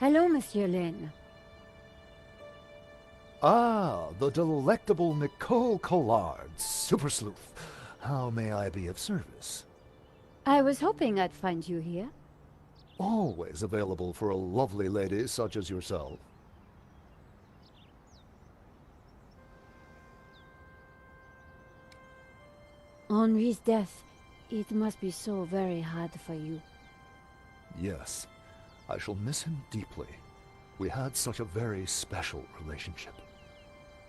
Hello, Monsieur Lane. Ah, the delectable Nicole Collard, super sleuth. How may I be of service? I was hoping I'd find you here. Always available for a lovely lady such as yourself. Henri's death. It must be so very hard for you. Yes, I shall miss him deeply. We had such a very special relationship.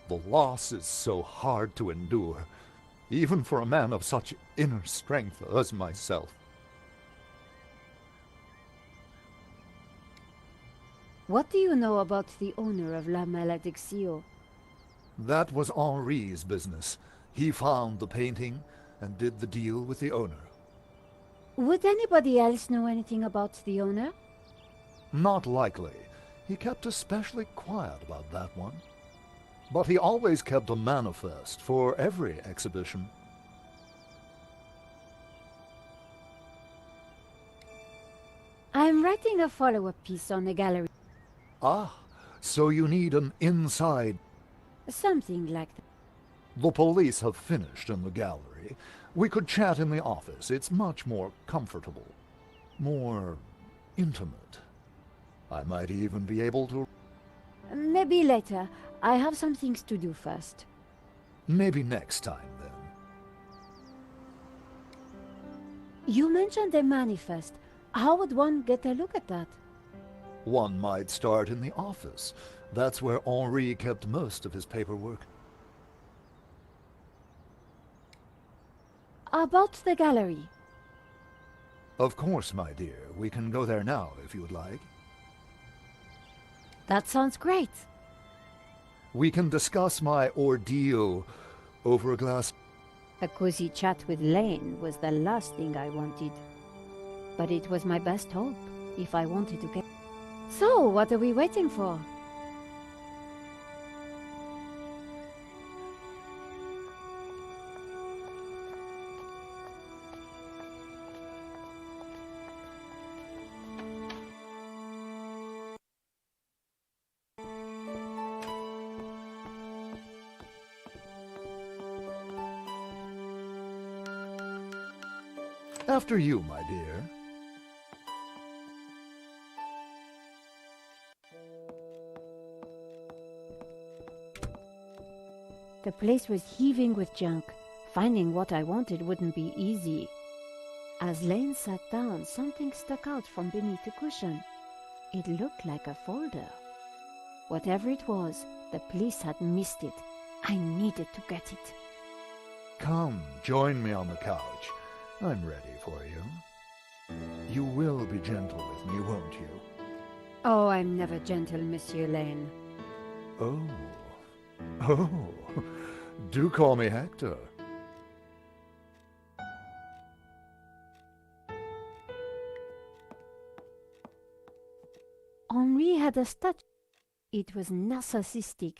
The loss is so hard to endure, even for a man of such inner strength as myself. What do you know about the owner of La Malediccio? That was Henri's business. He found the painting and did the deal with the owner. Would anybody else know anything about the owner? Not likely. He kept especially quiet about that one. But he always kept a manifest for every exhibition. I'm writing a follow-up piece on the gallery. Ah, so you need an inside. Something like that. The police have finished in the gallery. We could chat in the office. It's much more comfortable. More intimate. I might even be able to... Maybe later. I have some things to do first. Maybe next time, then. You mentioned a manifest. How would one get a look at that? One might start in the office. That's where Henri kept most of his paperwork. About the gallery. Of course, my dear. We can go there now, if you would like. That sounds great. We can discuss my ordeal over a glass. A cozy chat with Lane was the last thing I wanted. But it was my best hope, if I wanted to get... So, what are we waiting for? After you, my dear. The place was heaving with junk. Finding what I wanted wouldn't be easy. As Lane sat down, something stuck out from beneath the cushion. It looked like a folder. Whatever it was, the police had missed it. I needed to get it. Come, join me on the couch. I'm ready for you. You will be gentle with me, won't you? Oh, I'm never gentle, Monsieur Lane. Oh. Oh. Do call me Hector. Henri had a statue. It was narcissistic.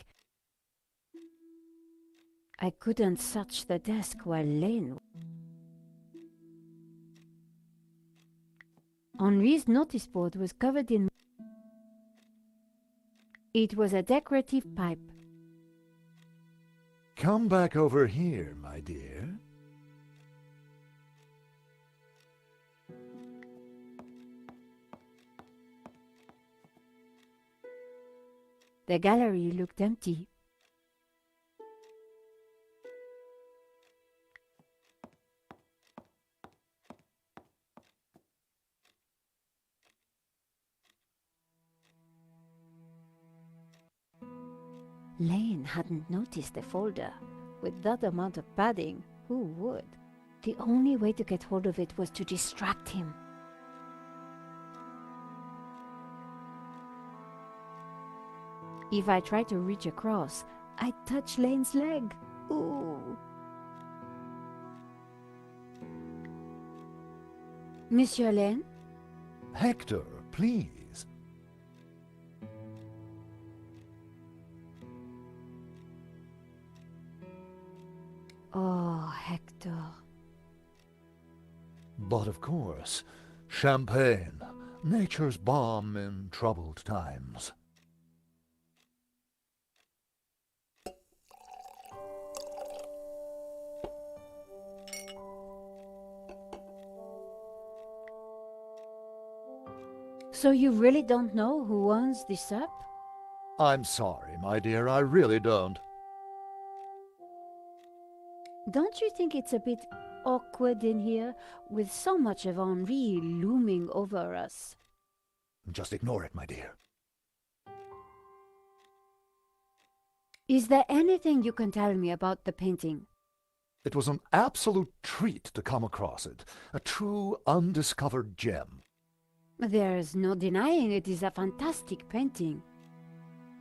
I couldn't search the desk while Lane... Henri's notice board was covered in... It was a decorative pipe. Come back over here, my dear. The gallery looked empty. Lane hadn't noticed the folder. With that amount of padding, who would? The only way to get hold of it was to distract him. If I tried to reach across, I'd touch Lane's leg. Ooh. Monsieur Lane? Hector, please. Oh, Hector. But of course, champagne. Nature's balm in troubled times. So you really don't know who owns this up? I'm sorry, my dear, I really don't. Don't you think it's a bit awkward in here, with so much of Henri looming over us? Just ignore it, my dear. Is there anything you can tell me about the painting? It was an absolute treat to come across it, a true undiscovered gem. There's no denying it is a fantastic painting.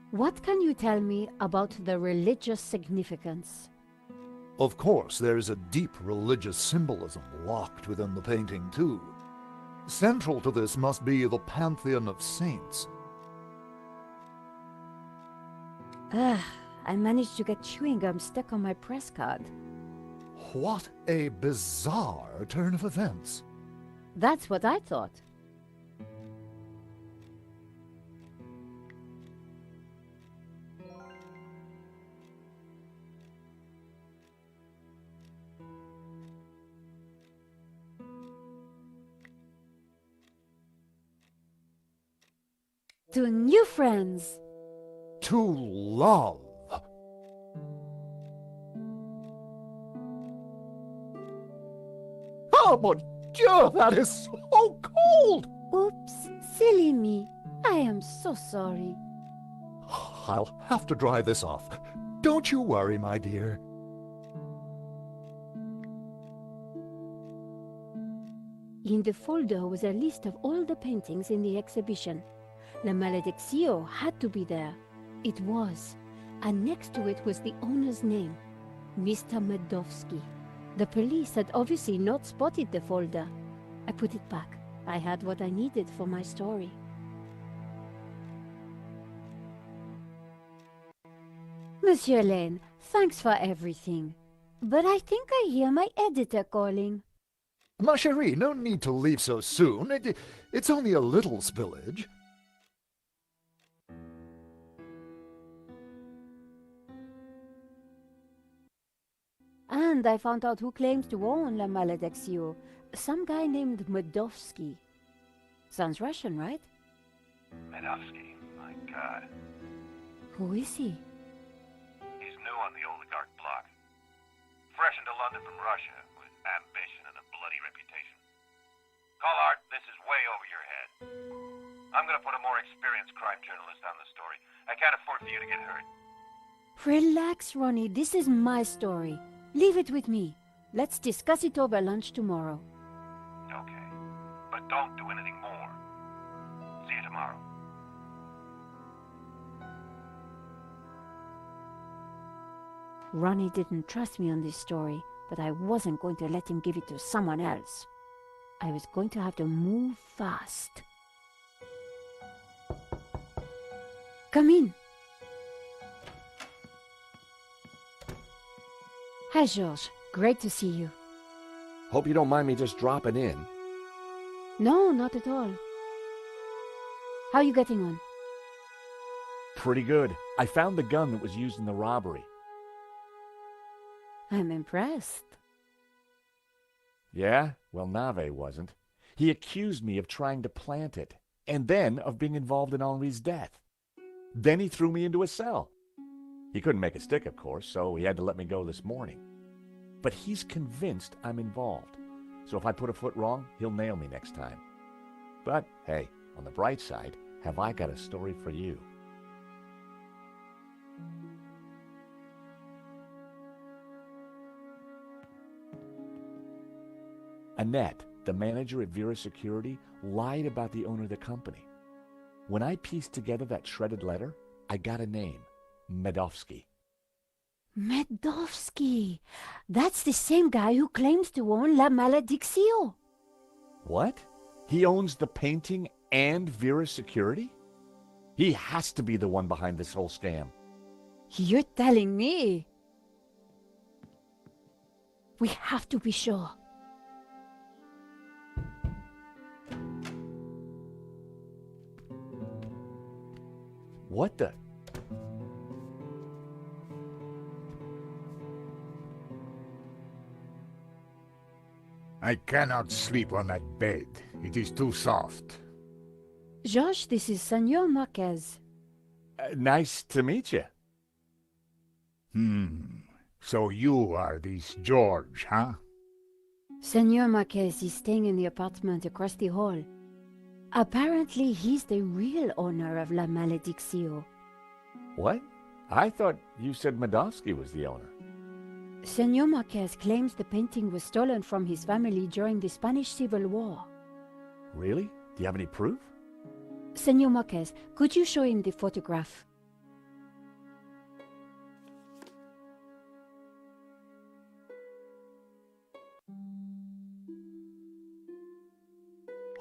What can you tell me about the religious significance? Of course, there is a deep religious symbolism locked within the painting, too. Central to this must be the pantheon of saints. I managed to get chewing gum stuck on my press card. What a bizarre turn of events. That's what I thought. To new friends. To love. Oh, mon Dieu, that is so cold! Oops, silly me. I am so sorry. I'll have to dry this off. Don't you worry, my dear. In the folder was a list of all the paintings in the exhibition. La Malediccio had to be there. It was. And next to it was the owner's name, Mr. Medovsky. The police had obviously not spotted the folder. I put it back. I had what I needed for my story. Monsieur Lane, thanks for everything. But I think I hear my editor calling. Ma chérie, no need to leave so soon. It's only a little spillage. And I found out who claims to own La Malediccio. Some guy named Medovsky. Sounds Russian, right? Medovsky, my God. Who is he? He's new on the oligarch block. Fresh into London from Russia, with ambition and a bloody reputation. Collard, this is way over your head. I'm gonna put a more experienced crime journalist on the story. I can't afford for you to get hurt. Relax, Ronnie. This is my story. Leave it with me. Let's discuss it over lunch tomorrow. Okay. But don't do anything more. See you tomorrow. Ronnie didn't trust me on this story, but I wasn't going to let him give it to someone else. I was going to have to move fast. Come in. Hi, Georges. Great to see you. Hope you don't mind me just dropping in. No, not at all. How are you getting on? Pretty good. I found the gun that was used in the robbery. I'm impressed. Yeah? Well, Nave wasn't. He accused me of trying to plant it, and then of being involved in Henri's death. Then he threw me into a cell. He couldn't make a stick, of course, so he had to let me go this morning. But he's convinced I'm involved. So if I put a foot wrong, he'll nail me next time. But, hey, on the bright side, have I got a story for you. Annette, the manager at Vera Security, lied about the owner of the company. When I pieced together that shredded letter, I got a name. Medovsky. Medovsky! That's the same guy who claims to own La Malediccio. What? He owns the painting and Vera Security? He has to be the one behind this whole scam. You're telling me? We have to be sure. What the? I cannot sleep on that bed. It is too soft. Josh, this is Senor Marquez. Nice to meet you. So you are this George, huh? Senor Marquez is staying in the apartment across the hall. Apparently, he's the real owner of La Malediccio. What? I thought you said Medovsky was the owner. Senor Marquez claims the painting was stolen from his family during the Spanish Civil War. Really? Do you have any proof? Senor Marquez, could you show him the photograph?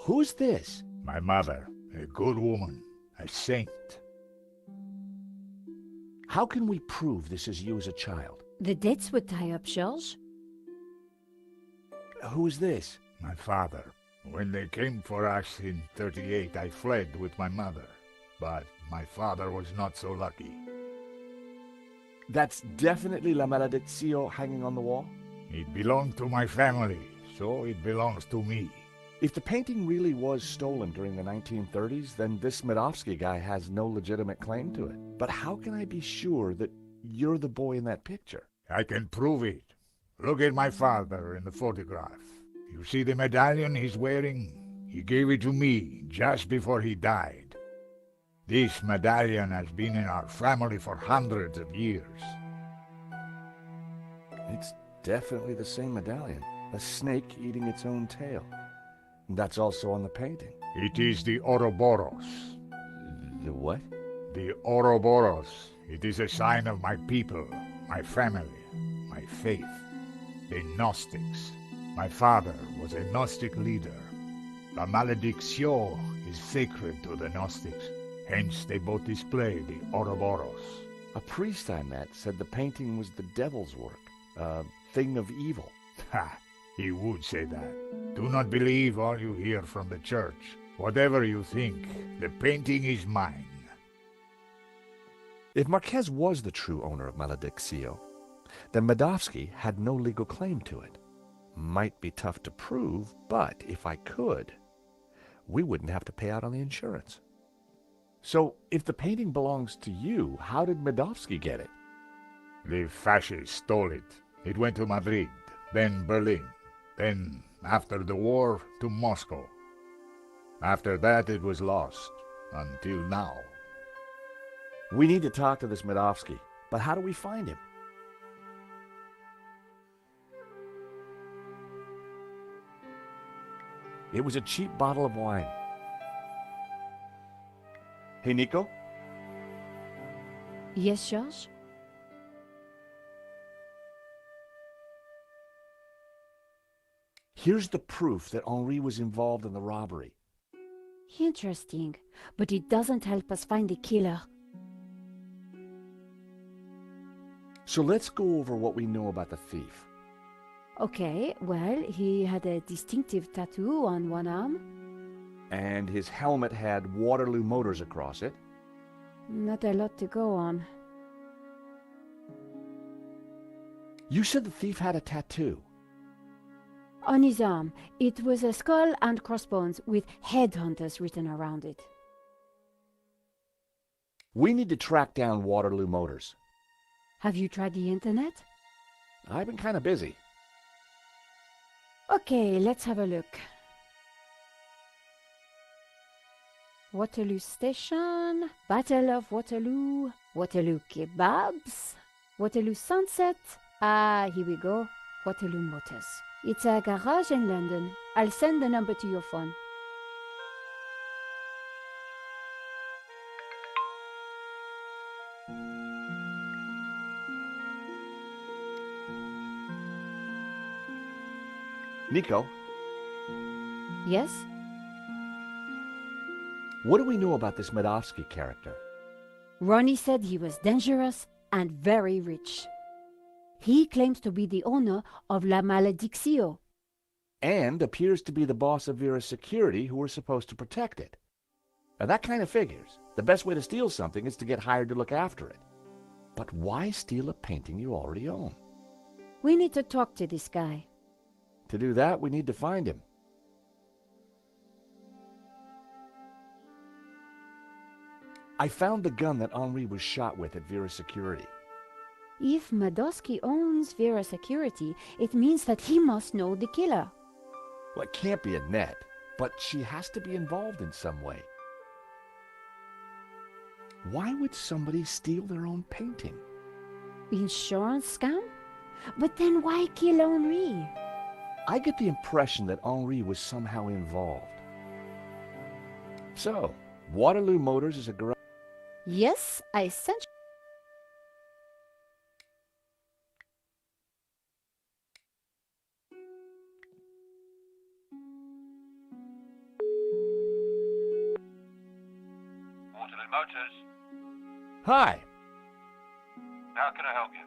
Who's this? My mother, a good woman, a saint. How can we prove this is you as a child? The dates would tie up, George. Who is this? My father. When they came for us in 38, I fled with my mother. But my father was not so lucky. That's definitely La Malediccio hanging on the wall? It belonged to my family, so it belongs to me. If the painting really was stolen during the 1930s, then this Medovsky guy has no legitimate claim to it. But how can I be sure that you're the boy in that picture? I can prove it. Look at my father in the photograph. You see the medallion he's wearing? He gave it to me just before he died. This medallion has been in our family for hundreds of years. It's definitely the same medallion. A snake eating its own tail. That's also on the painting. It is the Ouroboros. The what? The Ouroboros. It is a sign of my people, my family, my faith. The Gnostics. My father was a Gnostic leader. La Malediccio is sacred to the Gnostics. Hence they both display the Ouroboros. A priest I met said the painting was the devil's work. A thing of evil. Ha! He would say that. Do not believe all you hear from the church. Whatever you think, the painting is mine. If Marquez was the true owner of Malediccio, then Medovsky had no legal claim to it. Might be tough to prove, but if I could, we wouldn't have to pay out on the insurance. So, if the painting belongs to you, how did Medovsky get it? The fascists stole it. It went to Madrid, then Berlin, then, after the war, to Moscow. After that, it was lost, until now. We need to talk to this Medovsky, but how do we find him? It was a cheap bottle of wine. Hey, Nico? Yes, George? Here's the proof that Henri was involved in the robbery. Interesting, but it doesn't help us find the killer. So let's go over what we know about the thief. Okay, well, he had a distinctive tattoo on one arm. And his helmet had Waterloo Motors across it. Not a lot to go on. You said the thief had a tattoo. On his arm, it was a skull and crossbones with headhunters written around it. We need to track down Waterloo Motors. Have you tried the internet? I've been kind of busy. Okay, let's have a look. Waterloo Station, Battle of Waterloo, Waterloo Kebabs, Waterloo Sunset. Ah, here we go. Waterloo Motors. It's a garage in London. I'll send the number to your phone. Nico, Yes? what do we know about this Medovsky character? Ronnie said he was dangerous and very rich. He claims to be the owner of La Malediccio. And appears to be the boss of Vera's security who were supposed to protect it. Now, that kind of figures. The best way to steal something is to get hired to look after it. But why steal a painting you already own? We need to talk to this guy. To do that, we need to find him. I found the gun that Henri was shot with at Vera Security. If Madovsky owns Vera Security, it means that he must know the killer. Well, it can't be Annette, but she has to be involved in some way. Why would somebody steal their own painting? Insurance scam? But then why kill Henri? I get the impression that Henri was somehow involved. So, Waterloo Motors is a garage. Yes, I sent Waterloo Motors. Hi, How can I help you?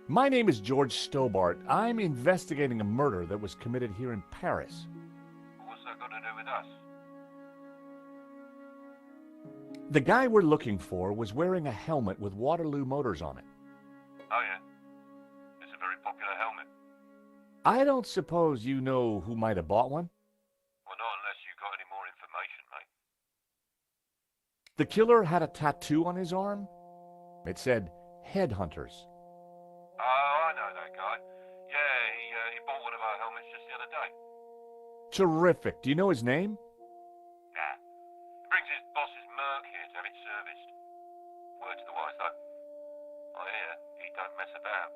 my name is George Stobart. I'm investigating a murder that was committed here in Paris. What's that got to do with us? The guy we're looking for was wearing a helmet with Waterloo Motors on it. Oh, yeah. It's a very popular helmet. I don't suppose you know who might have bought one? Well, not unless you got any more information, mate. The killer had a tattoo on his arm. It said, Headhunters. Oh, I know that guy. Yeah, he bought one of our helmets just the other day. Terrific. Do you know his name? Nah. He brings his boss's Merc here to have it serviced. Word to the wise, though. I hear he don't mess about.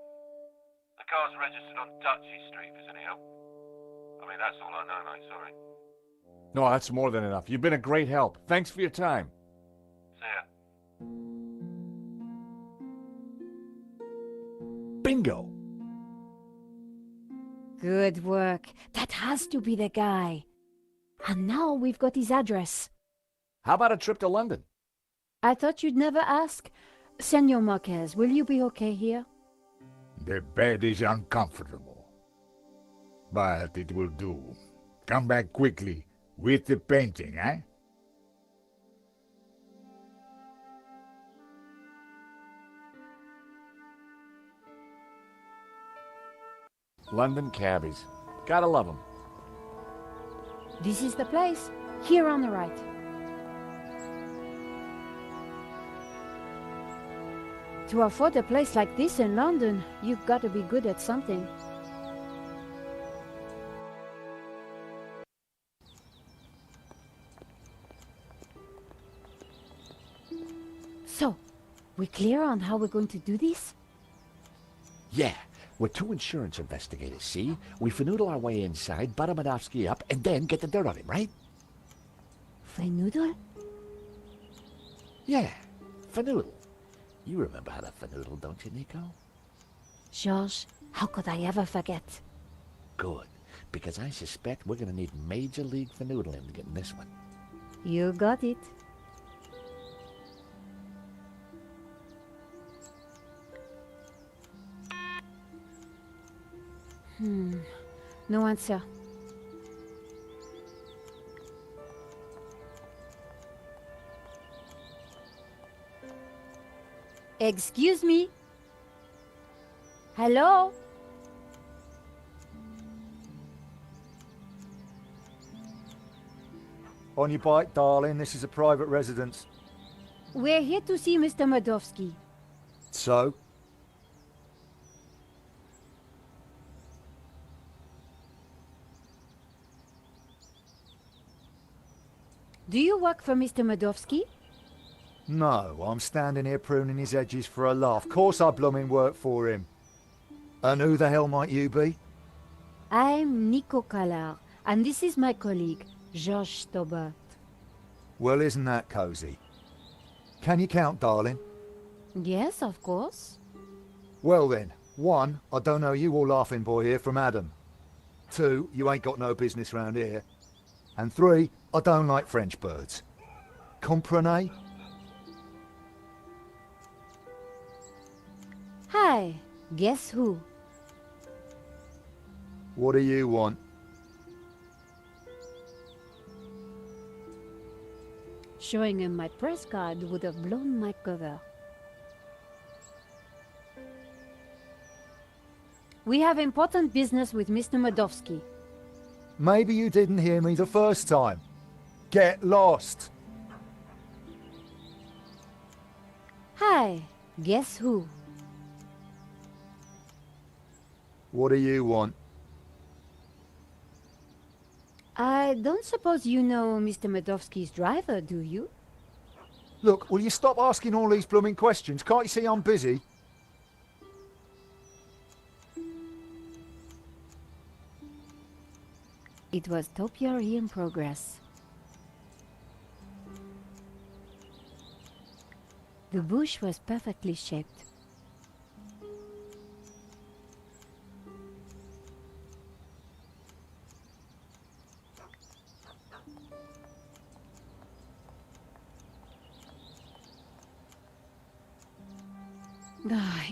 The car's registered on Dutchy Street, if there's any help. I mean, that's all I know, mate, sorry. No, that's more than enough. You've been a great help. Thanks for your time. See ya. Bingo! Good work. That has to be the guy. And now we've got his address. How about a trip to London? I thought you'd never ask. Senor Marquez, will you be okay here? The bed is uncomfortable. But it will do. Come back quickly with the painting, eh? London cabbies. Gotta love them. This is the place. Here on the right. To afford a place like this in London, you've got to be good at something. So, we clear on how we're going to do this? Yeah, we're two insurance investigators, see? We finagle our way inside, butter Madovsky up, and then get the dirt on him, right? Finagle? Yeah, finagle. You remember how to finagle, don't you, Nico? George, how could I ever forget? Good, because I suspect we're gonna need Major League finaggling to get in this one. You got it. No answer. Excuse me? Hello? On your bike, darling. This is a private residence. We're here to see Mr. Madovsky. So? Do you work for Mr. Madovsky? No, I'm standing here pruning his edges for a laugh. Course I bloomin' work for him. And who the hell might you be? I'm Nico Callar, and this is my colleague, George Stobart. Well, isn't that cosy? Can you count, darling? Yes, of course. Well then, 1, I don't know you or laughing boy here from Adam. 2, you ain't got no business round here. And 3, I don't like French birds. Comprenez? Hi, guess who? What do you want? Showing him my press card would have blown my cover. We have important business with Mr. Medovsky. Maybe you didn't hear me the first time. Get lost. Hi, guess who? What do you want? I don't suppose you know Mr. Medovsky's driver, do you? Look, will you stop asking all these blooming questions? Can't you see I'm busy? It was topiary in progress. The bush was perfectly shaped.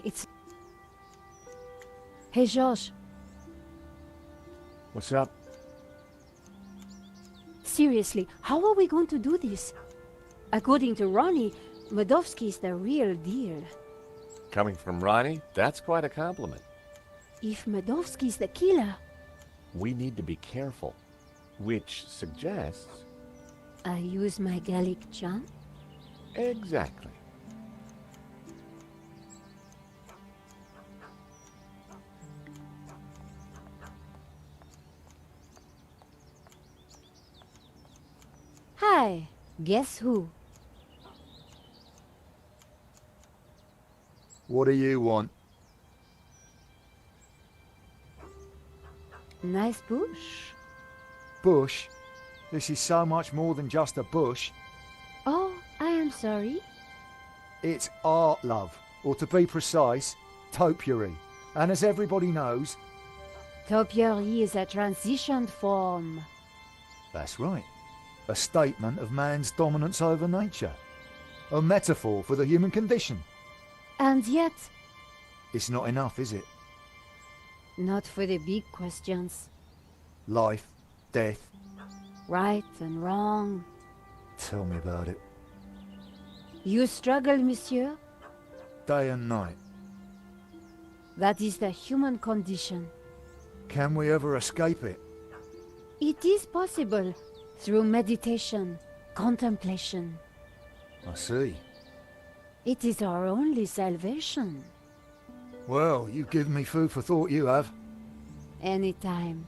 It's... Hey, George. What's up? Seriously, how are we going to do this? According to Ronnie, Medovsky's the real deal. Coming from Ronnie, that's quite a compliment. If Medovsky's the killer... We need to be careful, which suggests... I use my Gallic charm? Exactly. Hi, guess who? What do you want? Nice bush. Bush? This is so much more than just a bush. Oh, I am sorry. It's art, love. Or to be precise, topiary. And as everybody knows... Topiary is a transition form. That's right. A statement of man's dominance over nature. A metaphor for the human condition. And yet, It's not enough, is it? not for the big questions. Life, death. Right and wrong. Tell me about it. You struggle, monsieur? Day and night. That is the human condition. Can we ever escape it? It is possible through meditation, contemplation. I see. It is our only salvation. Well, you've given me food for thought, you have. Anytime.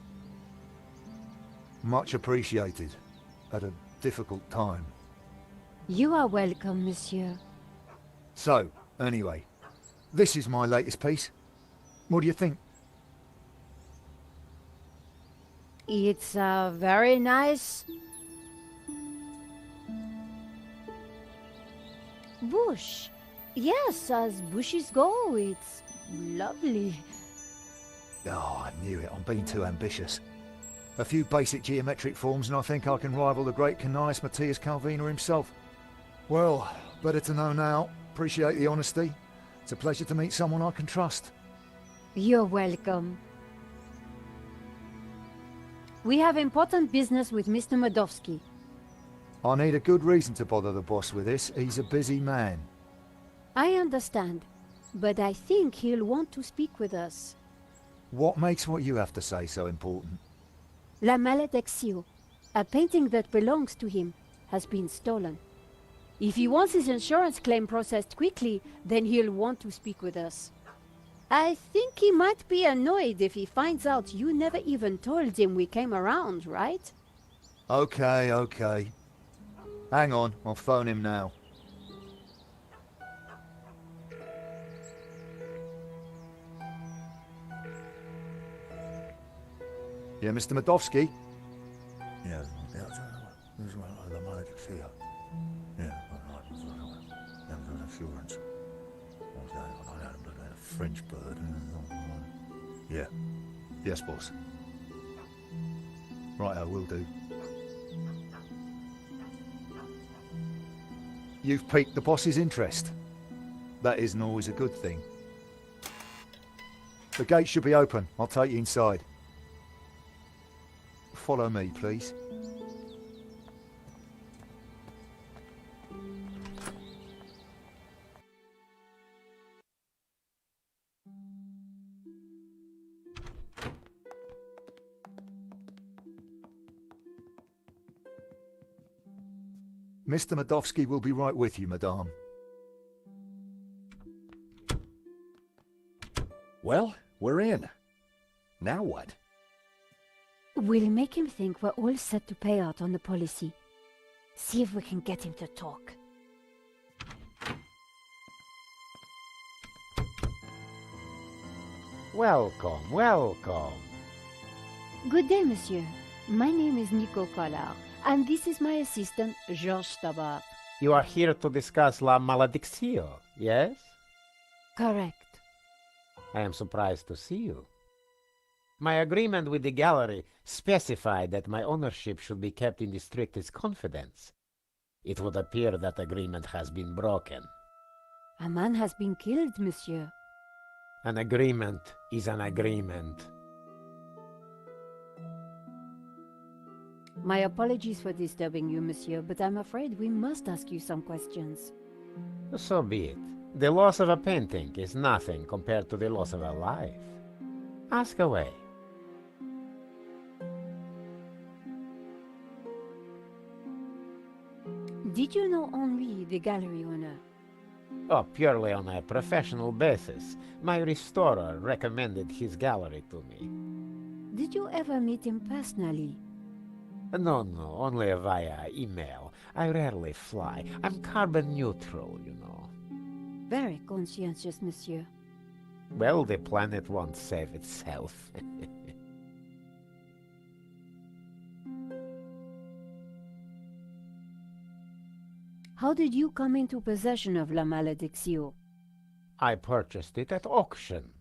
Much appreciated. At a difficult time. You are welcome, monsieur. So, anyway, this is my latest piece. What do you think? It's very nice bush. Yes, as bushes go, it's lovely. Oh, I knew it. I'm being too ambitious. A few basic geometric forms and I think I can rival the great Cneius Matthias Calvina himself. Well, better to know now. Appreciate the honesty. It's a pleasure to meet someone I can trust. You're welcome. We have important business with Mr. Medovsky. I need a good reason to bother the boss with this. He's a busy man. I understand, but I think he'll want to speak with us. What makes what you have to say so important? La Maledictio, a painting that belongs to him, has been stolen. If he wants his insurance claim processed quickly, then he'll want to speak with us. I think he might be annoyed if he finds out you never even told him we came around, right? Okay, okay. Hang on, I'll phone him now. Yeah, Mr. Medovsky? Yeah, this is the Maledictio. Yeah, insurance. French bird. Yeah. Yes, boss. Right, I will do. You've piqued the boss's interest. That isn't always a good thing. The gate should be open. I'll take you inside. Follow me, please. Mr. Medovsky will be right with you, madame. Well, we're in. Now what? We'll make him think we're all set to pay out on the policy. See if we can get him to talk. Welcome, welcome. Good day, monsieur. My name is Nico Collard, and this is my assistant, Georges Tabar. You are here to discuss La Maledictio, yes? Correct. I am surprised to see you. My agreement with the gallery specified that my ownership should be kept in the strictest confidence. It would appear that agreement has been broken. A man has been killed, monsieur. An agreement is an agreement. My apologies for disturbing you, monsieur, but I'm afraid we must ask you some questions. So be it. The loss of a painting is nothing compared to the loss of a life. Ask away. Did you know Henri, the gallery owner? Oh, purely on a professional basis. My restorer recommended his gallery to me. Did you ever meet him personally? No, only via email. I rarely fly. I'm carbon neutral, you know. Very conscientious, monsieur. Well, the planet won't save itself. How did you come into possession of La Maledictio? I purchased it at auction.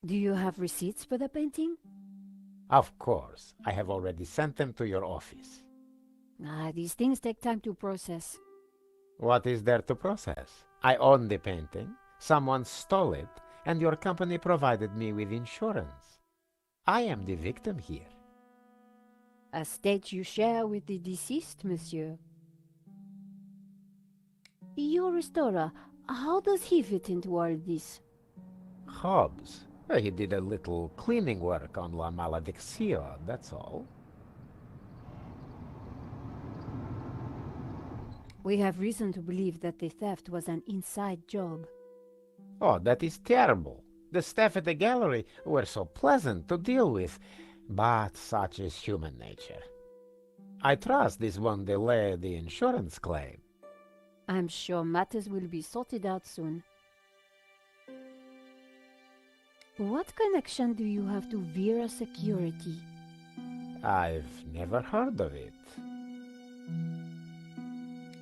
Do you have receipts for the painting? Of course. I have already sent them to your office. These things take time to process. What is there to process? I own the painting, someone stole it, and your company provided me with insurance. I am the victim here. A state you share with the deceased, monsieur. Your restorer, how does he fit into all this? Hobbs? He did a little cleaning work on La Maledictio, that's all. We have reason to believe that the theft was an inside job. Oh, that is terrible. The staff at the gallery were so pleasant to deal with, but such is human nature. I trust this won't delay the insurance claim. I'm sure matters will be sorted out soon. What connection do you have to Vera Security? I've never heard of it.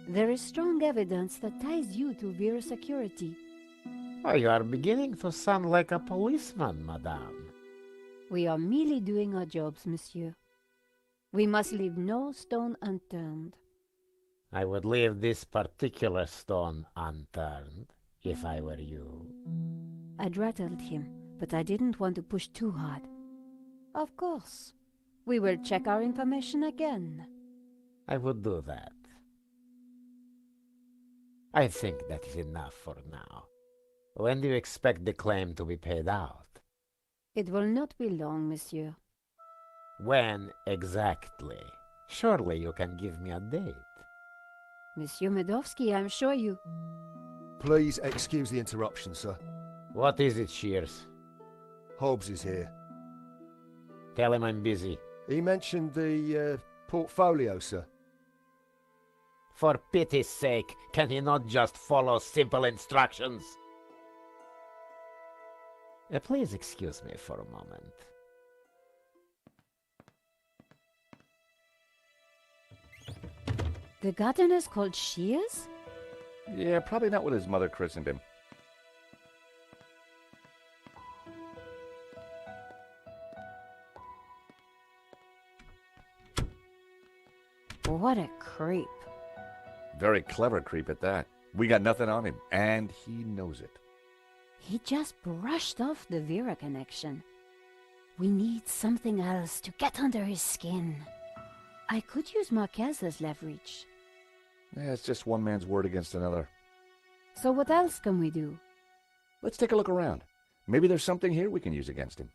There is strong evidence that ties you to Vera Security. Oh, you are beginning to sound like a policeman, madame. We are merely doing our jobs, monsieur. We must leave no stone unturned. I would leave this particular stone unturned if I were you. I'd rattled him, but I didn't want to push too hard. Of course. We will check our information again. I would do that. I think that is enough for now. When do you expect the claim to be paid out? It will not be long, monsieur. When exactly? Surely you can give me a date. Monsieur Medovsky, I'm sure you... Please excuse the interruption, sir. What is it, Shears? Hobbs is here. Tell him I'm busy. He mentioned the portfolio, sir. For pity's sake, can he not just follow simple instructions? Please excuse me for a moment. The gardener's called Shears? Yeah, probably not what his mother christened him. What a creep. Very clever creep at that. We got nothing on him, and he knows it. He just brushed off the Vera connection. We need something else to get under his skin. I could use Marquez as leverage. Yeah, it's just one man's word against another. So what else can we do? Let's take a look around. Maybe there's something here we can use against him.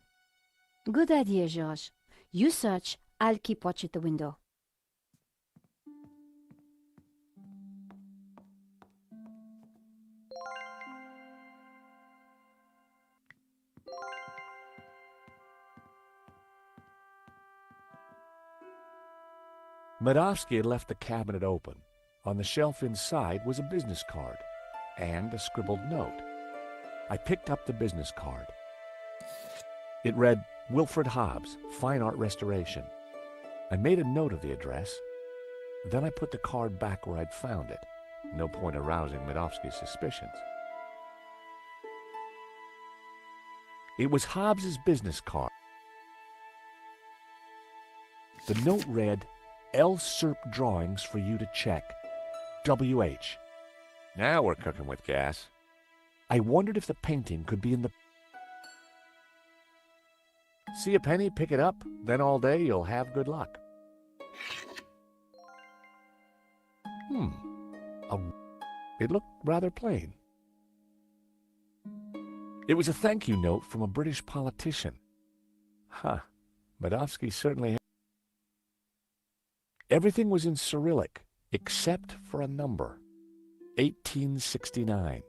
Good idea, Georges. You search, I'll keep watch at the window. Medovsky had left the cabinet open. On the shelf inside was a business card and a scribbled note. I picked up the business card. It read, Wilfred Hobbs, Fine Art Restoration. I made a note of the address. Then I put the card back where I'd found it. No point arousing Medovsky's suspicions. It was Hobbs's business card. The note read, L. Serp Drawings for you to check. W.H. Now we're cooking with gas. I wondered if the painting could be in the... See a penny, pick it up, then all day you'll have good luck. It looked rather plain. It was a thank you note from a British politician. Medovsky certainly had... Everything was in Cyrillic, except for a number. 1869.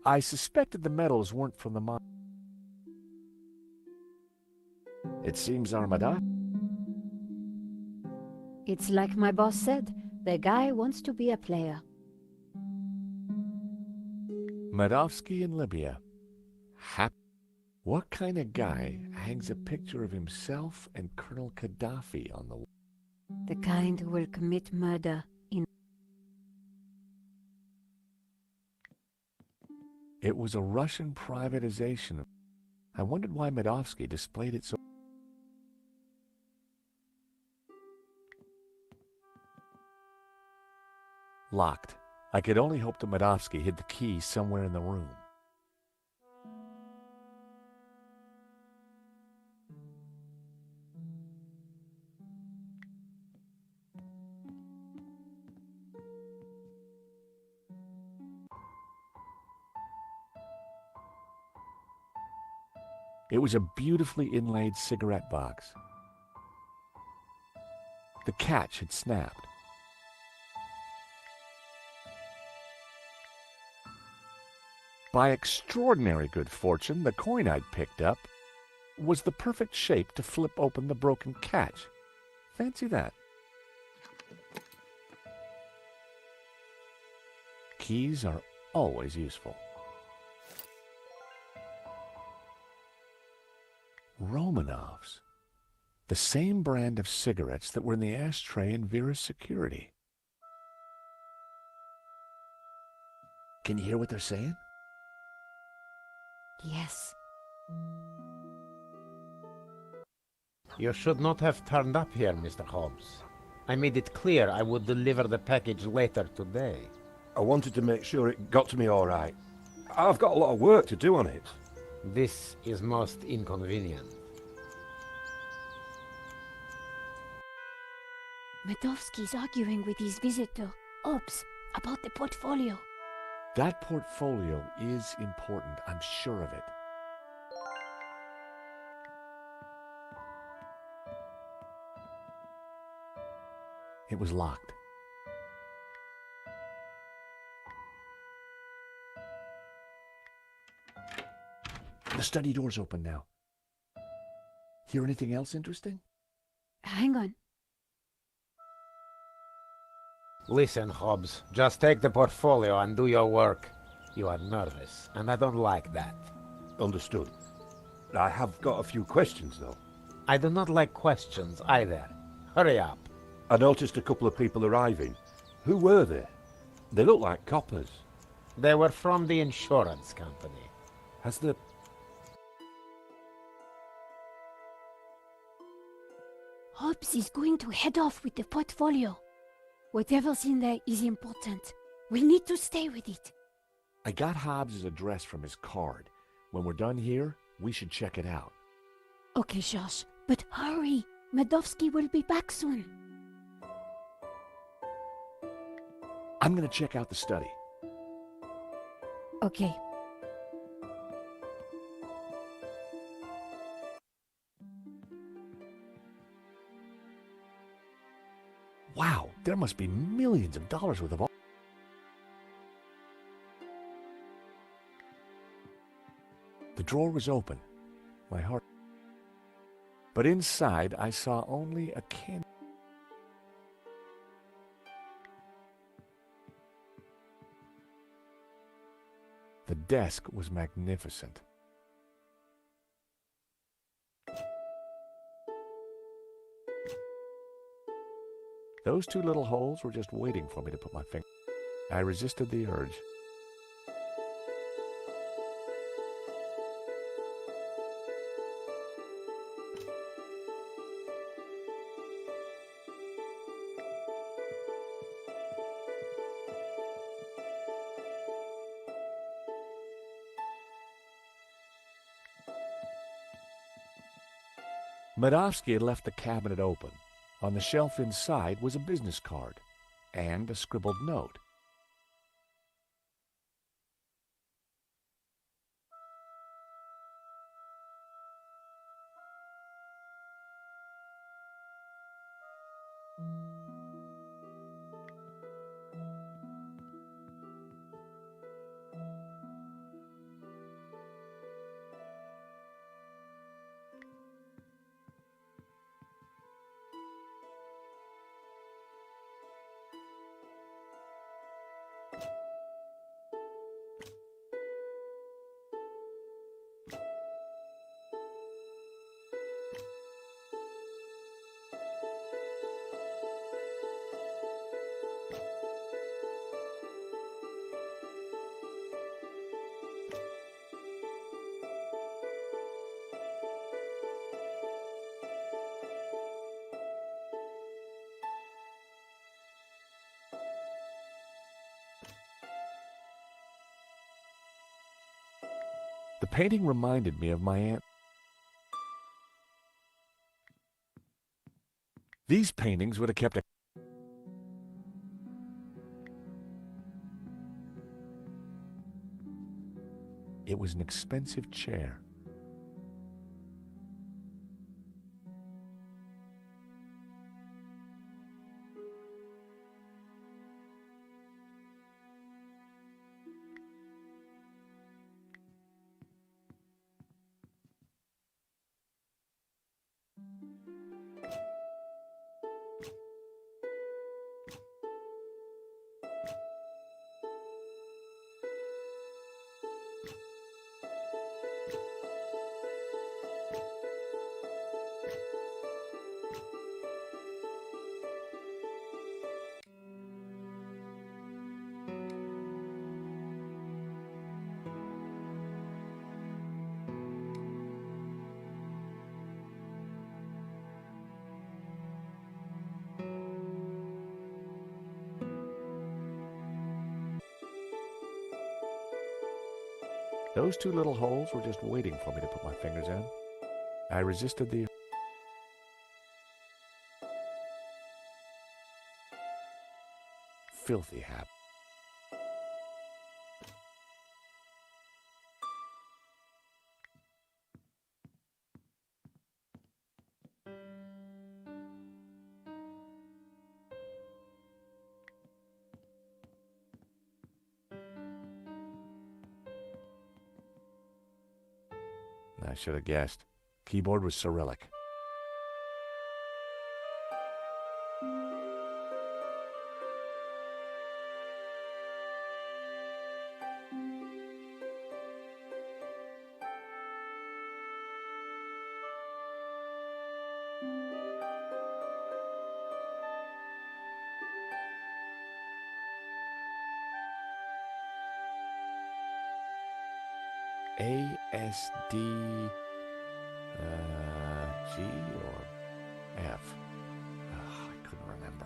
I suspected the medals weren't from the mine. It seems our It's like my boss said, the guy wants to be a player. Medovsky in Libya. What kind of guy hangs a picture of himself and Colonel Gaddafi on the wall? The kind who will commit murder in... It was a Russian privatization. I wondered why Medovsky displayed it so... Locked. I could only hope that Medovsky hid the key somewhere in the room. It was a beautifully inlaid cigarette box. The catch had snapped. By extraordinary good fortune, the coin I'd picked up was the perfect shape to flip open the broken catch. Fancy that. Keys are always useful. Romanovs. The same brand of cigarettes that were in the ashtray in Vera's security. Can you hear what they're saying? Yes. You should not have turned up here, Mr. Hobbs. I made it clear I would deliver the package later today. I wanted to make sure it got to me all right. I've got a lot of work to do on it. This is most inconvenient. Medovsky's arguing with his visitor, Hobbs, about the portfolio. That portfolio is important, I'm sure of it. It was locked. The study door's open now. Hear anything else interesting? Hang on. Listen, Hobbs, just take the portfolio and do your work. You are nervous, and I don't like that. Understood. I have got a few questions, though. I do not like questions either. Hurry up. I noticed a couple of people arriving. Who were they? They look like coppers. They were from the insurance company. Has the... Hobbs is going to head off with the portfolio. Whatever's in there is important. We need to stay with it. I got Hobbs' address from his card. When we're done here, we should check it out. Okay, Josh, but hurry. Medovsky will be back soon. I'm gonna check out the study. Okay. There must be millions of dollars worth of art. The drawer was open. My heart. But inside I saw only a can. The desk was magnificent. Those two little holes were just waiting for me to put my finger. I resisted the urge. Medovsky had left the cabinet open. On the shelf inside was a business card and a scribbled note. The painting reminded me of my aunt. These paintings would have kept a... It was an expensive chair. Those two little holes were just waiting for me to put my fingers in. I resisted the... filthy habit. I should have guessed. Keyboard was Cyrillic. A-S-D... G or F? Oh, I couldn't remember.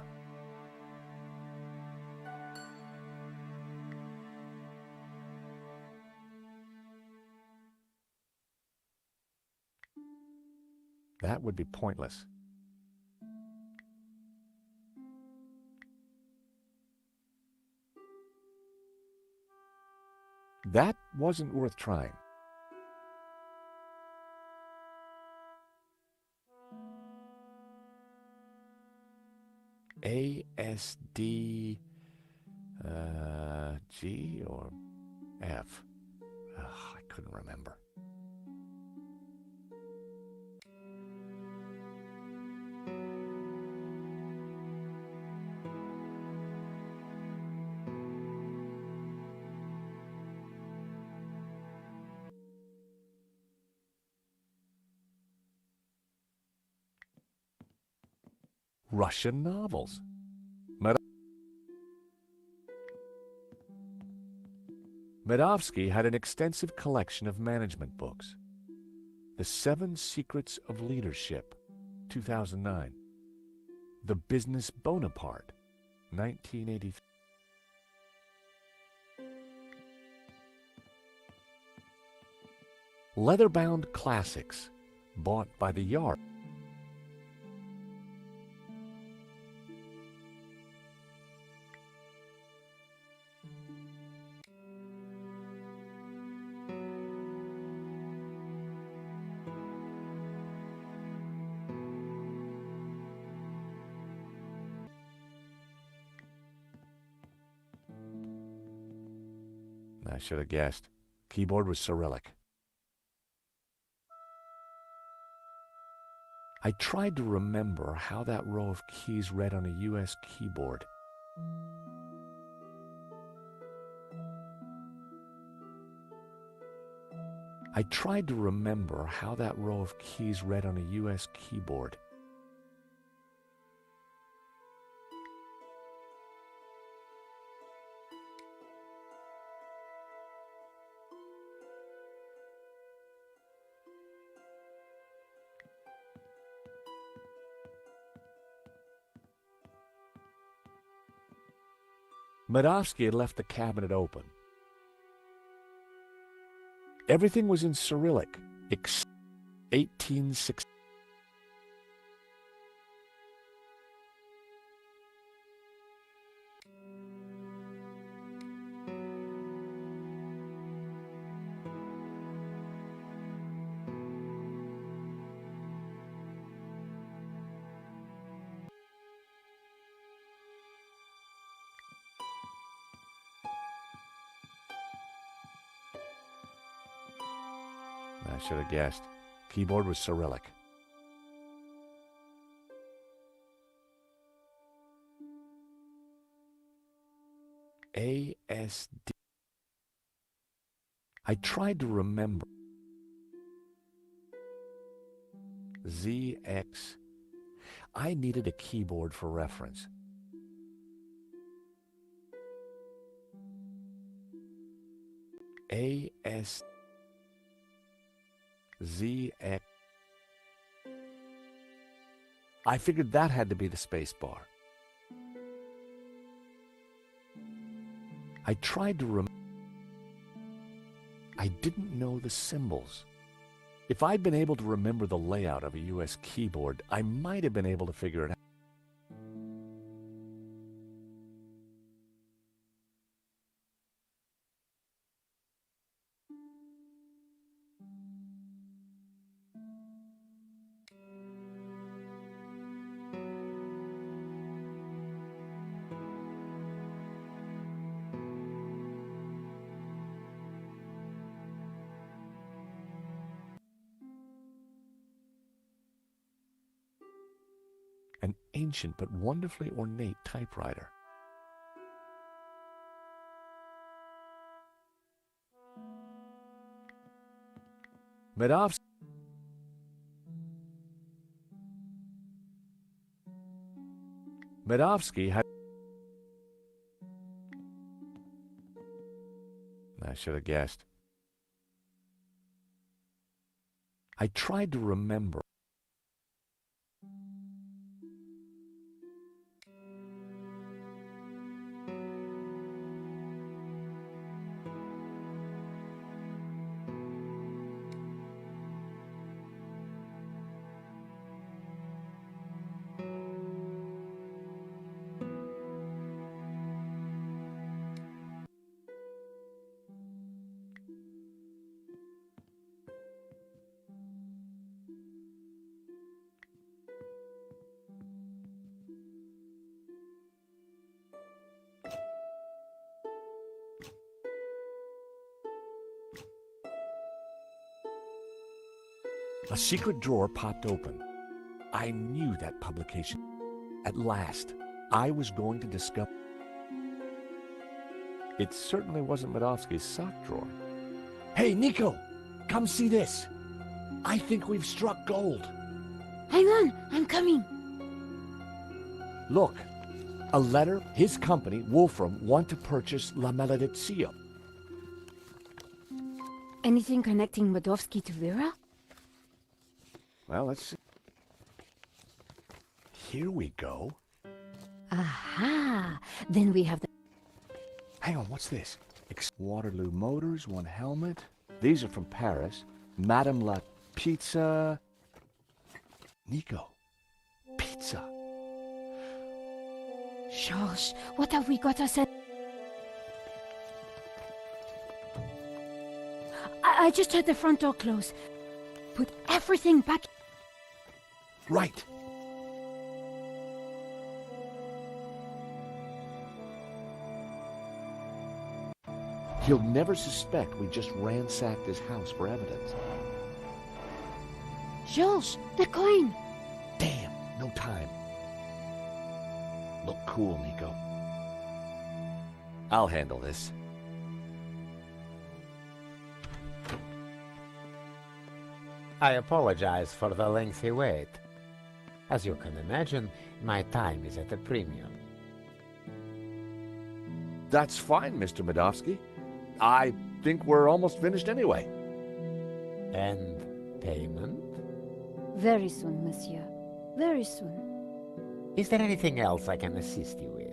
That would be pointless. That wasn't worth trying. ASD G or F? Ugh, I couldn't remember. Russian novels. Medovsky had an extensive collection of management books. The Seven Secrets of Leadership, 2009. The Business Bonaparte, 1983. Leather-bound classics, bought by the yard. I should have guessed. Keyboard was Cyrillic. I tried to remember how that row of keys read on a U.S. keyboard. I tried to remember how that row of keys read on a U.S. keyboard. Medovsky had left the cabinet open. Everything was in Cyrillic, except 1860. I should have guessed. Keyboard was Cyrillic. ASD. I tried to remember. ZX. I needed a keyboard for reference. AS. ZX. I figured that had to be the space bar. I tried to remember. I didn't know the symbols. If I'd been able to remember the layout of a US keyboard, I might have been able to figure it out. An ancient but wonderfully ornate typewriter. Medovsky. Medovsky had. I should have guessed. I tried to remember. A secret drawer popped open. I knew that publication. At last, I was going to discover... It certainly wasn't Medovsky's sock drawer. Hey, Nico! Come see this! I think we've struck gold. Hang on, I'm coming. Look, a letter. His company, Wolfram, want to purchase La Maledizio. Anything connecting Medovsky to Vera? Well, let's see. Here we go. Aha! Then we have the... Hang on, what's this? Waterloo Motors, one helmet. These are from Paris. Madame La Pizza. Nico. Pizza. Georges, what have we got ourselves? I just heard the front door close. Put everything back. Right. He'll never suspect we just ransacked his house for evidence. Georges, the coin! Damn, no time. Look cool, Nico. I'll handle this. I apologize for the lengthy wait. As you can imagine, my time is at a premium. That's fine, Mr. Medovsky. I think we're almost finished anyway. And payment? Very soon, monsieur. Very soon. Is there anything else I can assist you with?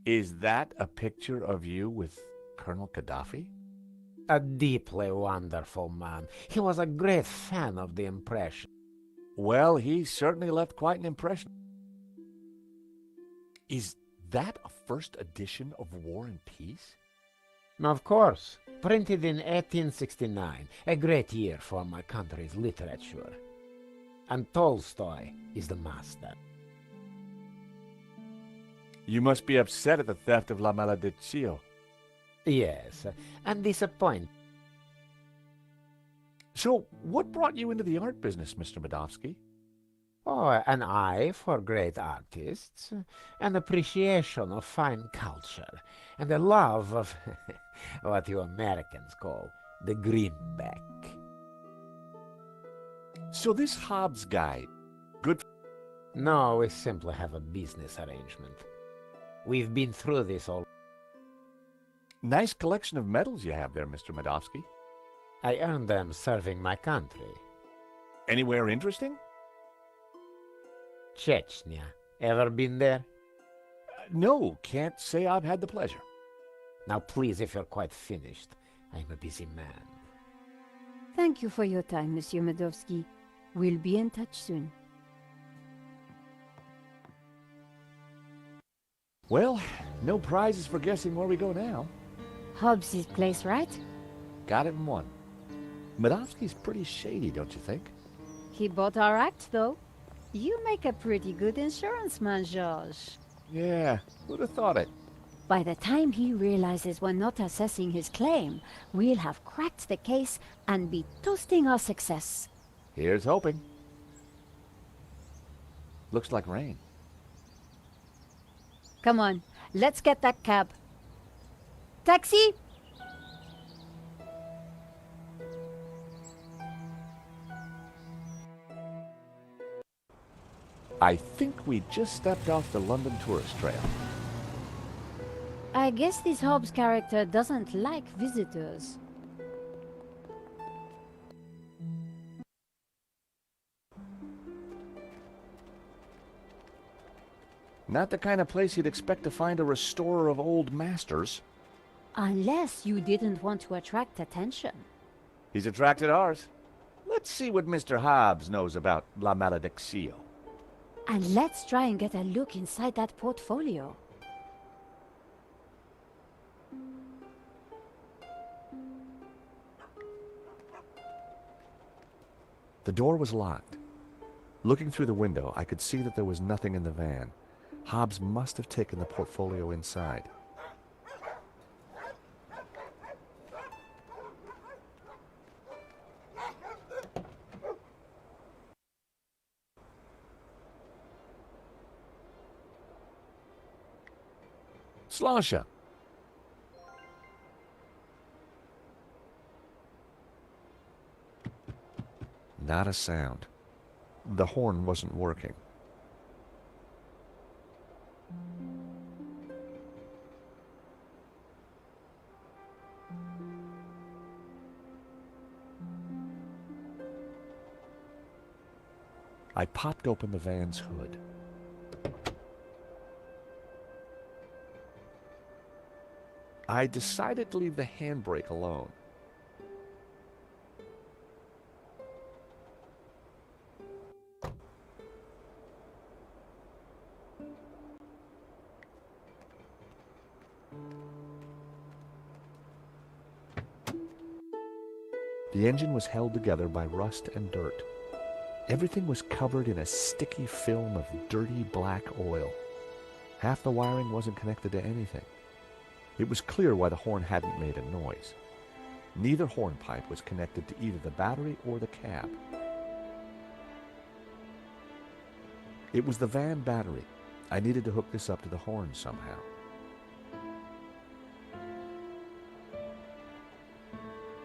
Is that a picture of you with Colonel Gaddafi? A deeply wonderful man. He was a great fan of the impression. Well, he certainly left quite an impression. Is that a first edition of War and Peace? Of course. Printed in 1869. A great year for my country's literature. And Tolstoy is the master. You must be upset at the theft of La Maledizio. Yes, and disappointed. So, what brought you into the art business, Mr. Medovsky? Oh, an eye for great artists, an appreciation of fine culture, and a love of what you Americans call the greenback. So this Hobbs guy, good... No, we simply have a business arrangement. We've been through this all. Nice collection of medals you have there, Mr. Medovsky. I earned them serving my country. Anywhere interesting? Chechnya. Ever been there? No, can't say I've had the pleasure. Now please, if you're quite finished. I'm a busy man. Thank you for your time, Monsieur Medovsky. We'll be in touch soon. Well, no prizes for guessing where we go now. Hobbs' place, right? Got it in one. Medovsky's pretty shady, don't you think? He bought our act, though. You make a pretty good insurance man, Georges. Yeah, who'd have thought it? By the time he realizes we're not assessing his claim, we'll have cracked the case and be toasting our success. Here's hoping. Looks like rain. Come on, let's get that cab. Taxi! I think we just stepped off the London tourist trail. I guess this Hobbs character doesn't like visitors. Not the kind of place you'd expect to find a restorer of old masters. Unless you didn't want to attract attention. He's attracted ours. Let's see what Mr. Hobbs knows about La Maledizio. And let's try and get a look inside that portfolio. The door was locked. Looking through the window, I could see that there was nothing in the van. Hobbs must have taken the portfolio inside. Slasha! Not a sound. The horn wasn't working. I popped open the van's hood. I decided to leave the handbrake alone. The engine was held together by rust and dirt. Everything was covered in a sticky film of dirty black oil. Half the wiring wasn't connected to anything. It was clear why the horn hadn't made a noise. Neither horn pipe was connected to either the battery or the cab. It was the van battery. I needed to hook this up to the horn somehow.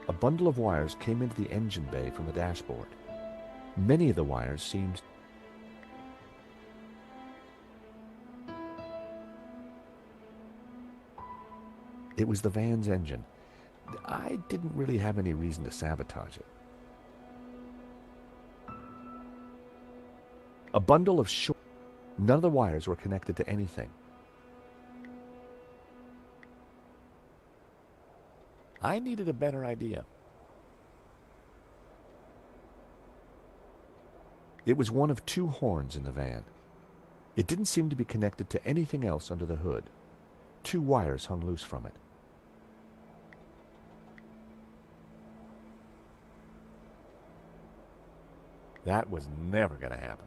A bundle of wires came into the engine bay from the dashboard. Many of the wires seemed It was the van's engine. I didn't really have any reason to sabotage it. A bundle of short... None of the wires were connected to anything. I needed a better idea. It was one of two horns in the van. It didn't seem to be connected to anything else under the hood. Two wires hung loose from it. That was never going to happen.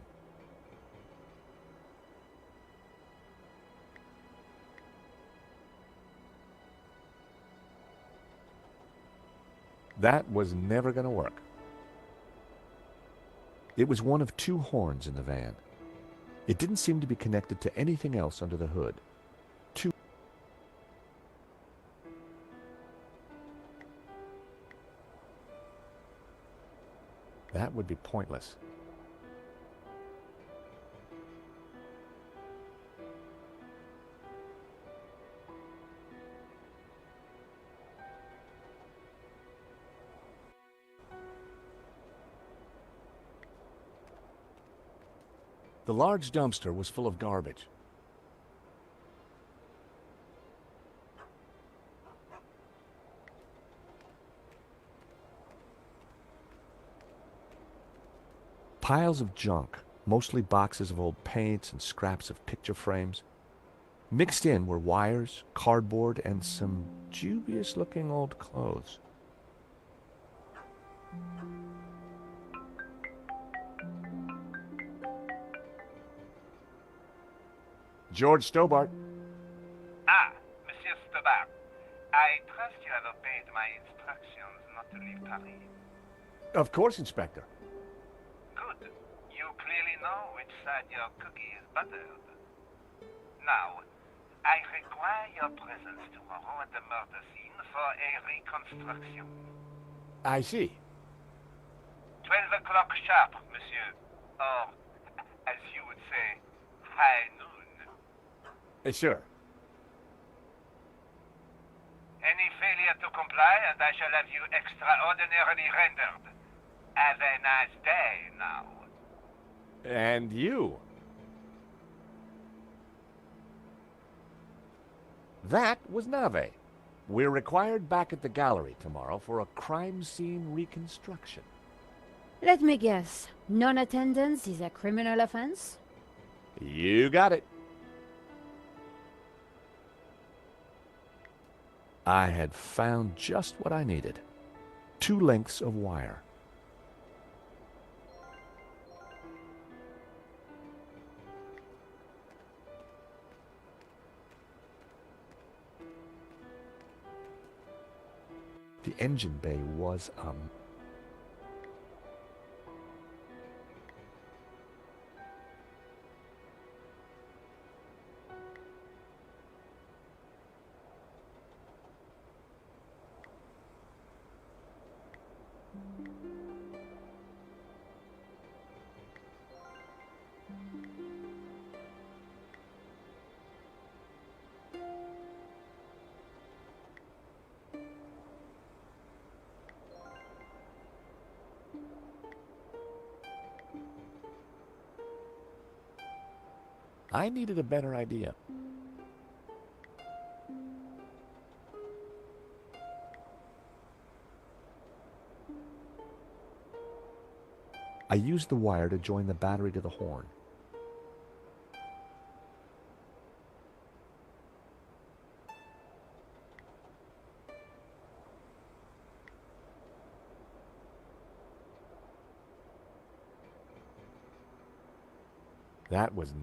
That was never going to work. It was one of two horns in the van. It didn't seem to be connected to anything else under the hood. Two. That would be pointless. The large dumpster was full of garbage. Piles of junk, mostly boxes of old paints and scraps of picture frames. Mixed in were wires, cardboard, and some dubious-looking old clothes. George Stobart. Ah, Monsieur Stobart. I trust you have obeyed my instructions not to leave Paris. Of course, Inspector. Good. You clearly know which side your cookie is buttered. Now, I require your presence tomorrow at the murder scene for a reconstruction. I see. 12 o'clock sharp, monsieur. Or, as you would say, high noon. Sure. Any failure to comply, and I shall have you extraordinarily rendered. Have a nice day now. And you. That was Nave. We're required back at the gallery tomorrow for a crime scene reconstruction. Let me guess. Non-attendance is a criminal offense? You got it. I had found just what I needed. 2 lengths of wire. The engine bay was, I needed a better idea. I used the wire to join the battery to the horn. That was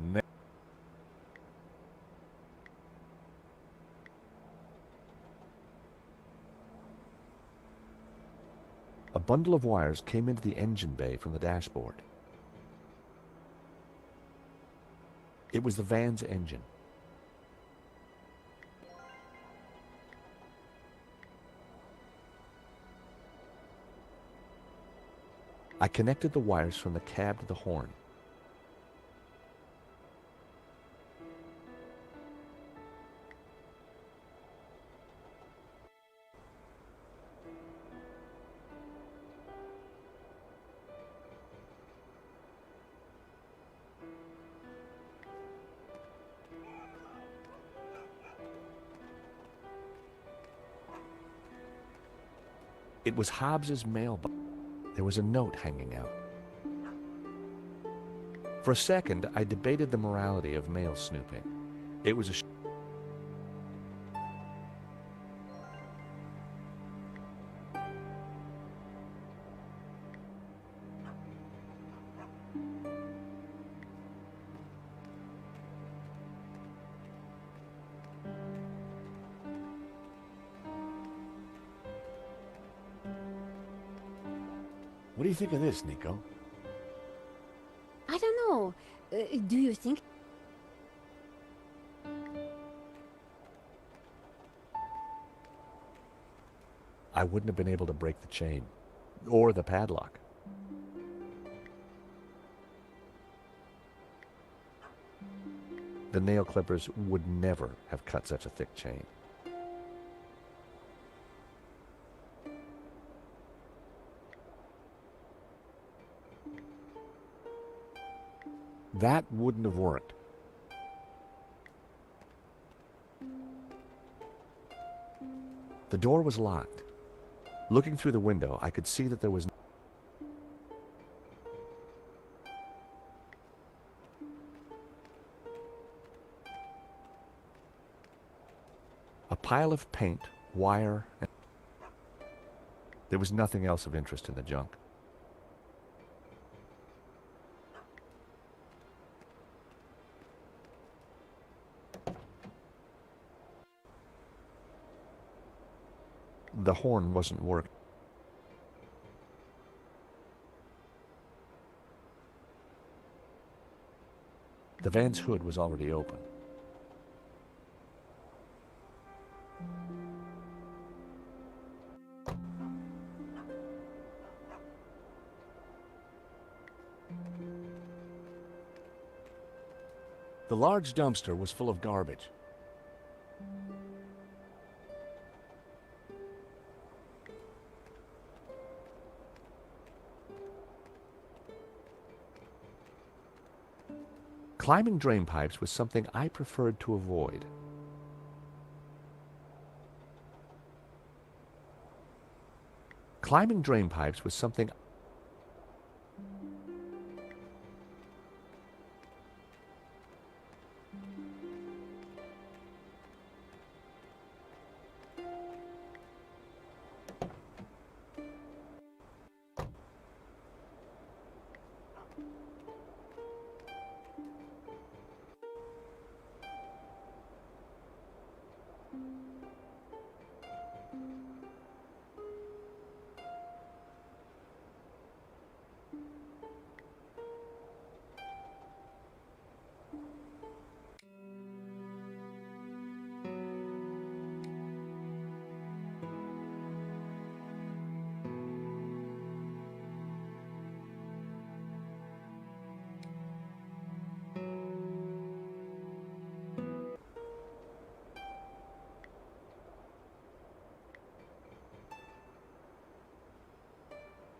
A bundle of wires came into the engine bay from the dashboard. It was the van's engine. I connected the wires from the cab to the horn. It was Hobbs's mailbox. There was a note hanging out. For a second, I debated the morality of mail snooping. It was a What do you think of this, Nico? I don't know. Do you think? I wouldn't have been able to break the chain, or the padlock. The nail clippers would never have cut such a thick chain. That wouldn't have worked. The door was locked. Looking through the window, I could see that there was a pile of paint, wire, and there was nothing else of interest in the junk. The horn wasn't working. The van's hood was already open. The large dumpster was full of garbage. Climbing drain pipes was something I preferred to avoid. Climbing drain pipes was something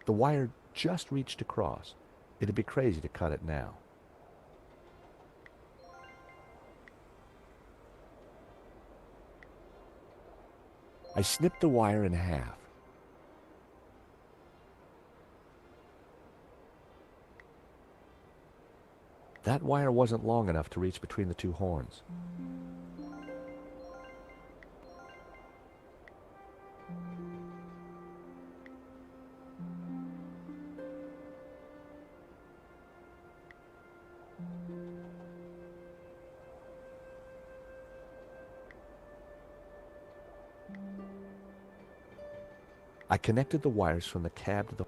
The wire just reached across. It'd be crazy to cut it now. I snipped the wire in half. That wire wasn't long enough to reach between the two horns. I connected the wires from the cab to the...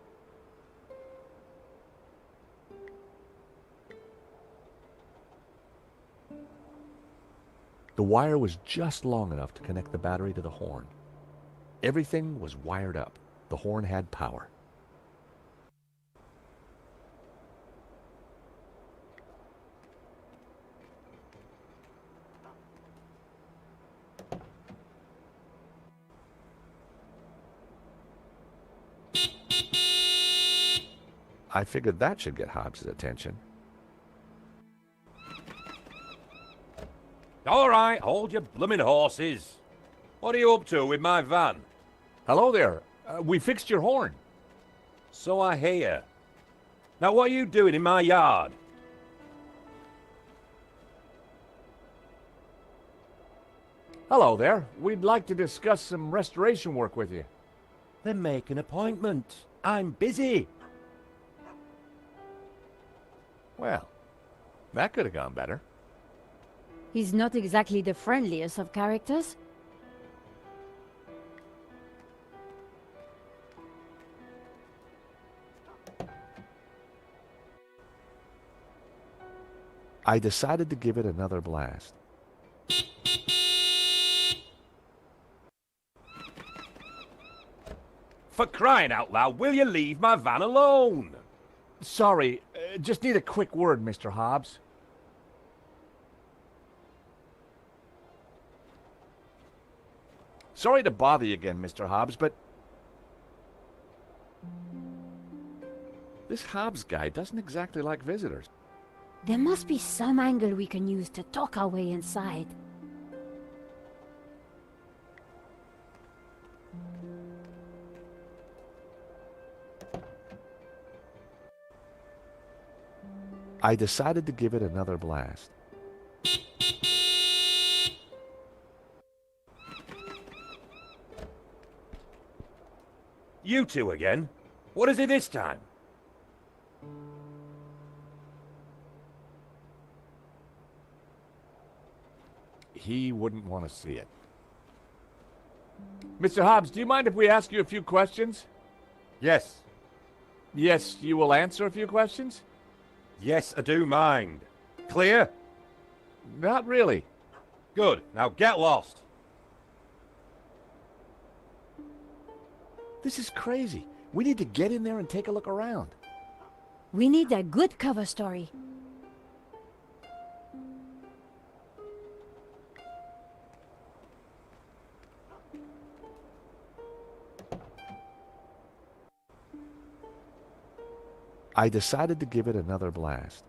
The wire was just long enough to connect the battery to the horn. Everything was wired up. The horn had power. I figured that should get Hobbs' attention. All right, hold your bloomin' horses. What are you up to with my van? Hello there. We fixed your horn. So I hear. Now what are you doing in my yard? Hello there. We'd like to discuss some restoration work with you. Then make an appointment. I'm busy. Well, that could have gone better. He's not exactly the friendliest of characters. I decided to give it another blast. For crying out loud, will you leave my van alone? Sorry, just need a quick word, Mr. Hobbs. Sorry to bother you again, Mr. Hobbs, but... this Hobbs guy doesn't exactly like visitors. There must be some angle we can use to talk our way inside. I decided to give it another blast. You two again? What is it this time? He wouldn't want to see it. Mr. Hobbs, do you mind if we ask you a few questions? Yes. Yes, you will answer a few questions? Yes, I do mind. Clear? Not really. Good. Now get lost. This is crazy. We need to get in there and take a look around. We need a good cover story. I decided to give it another blast.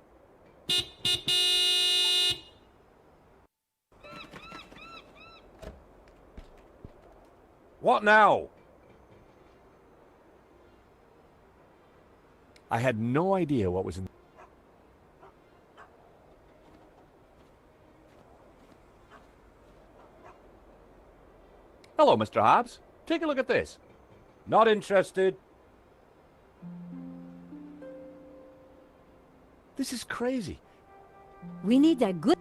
What now? I had no idea what was in... Hello, Mr. Hobbs. Take a look at this. Not interested. This is crazy. We need a good...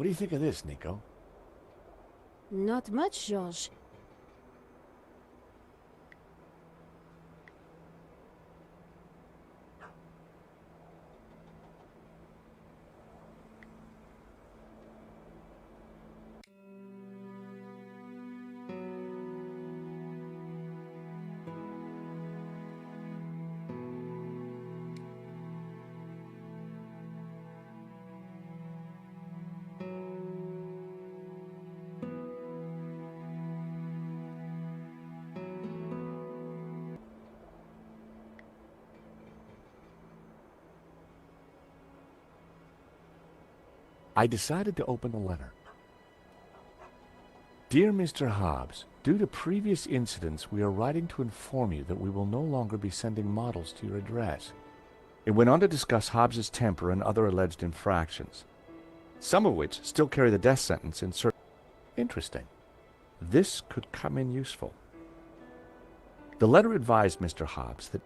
What do you think of this, Nico? Not much, George. I decided to open the letter. Dear Mr. Hobbs, due to previous incidents, we are writing to inform you that we will no longer be sending models to your address. It went on to discuss Hobbs's temper and other alleged infractions, some of which still carry the death sentence in certain... Interesting. This could come in useful. The letter advised Mr. Hobbs that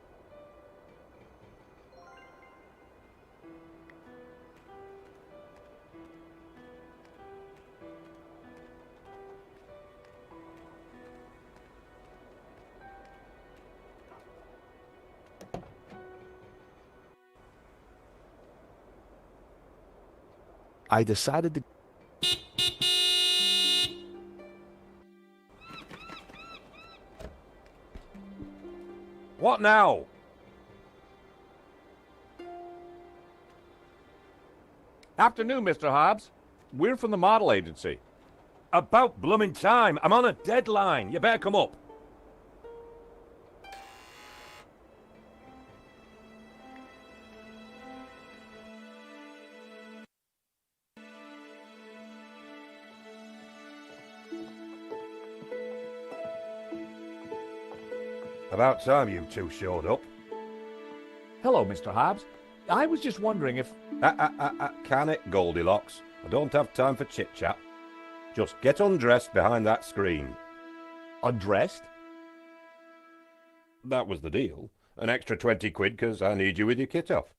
I decided to... What now? Afternoon, Mr. Hobbs. We're from the model agency. About blooming time. I'm on a deadline. You better come up. About time you two showed up. Hello, Mr. Hobbs. I was just wondering if... Can it, Goldilocks? I don't have time for chit-chat. Just get undressed behind that screen. Undressed? That was the deal. An extra 20 quid because I need you with your kit off.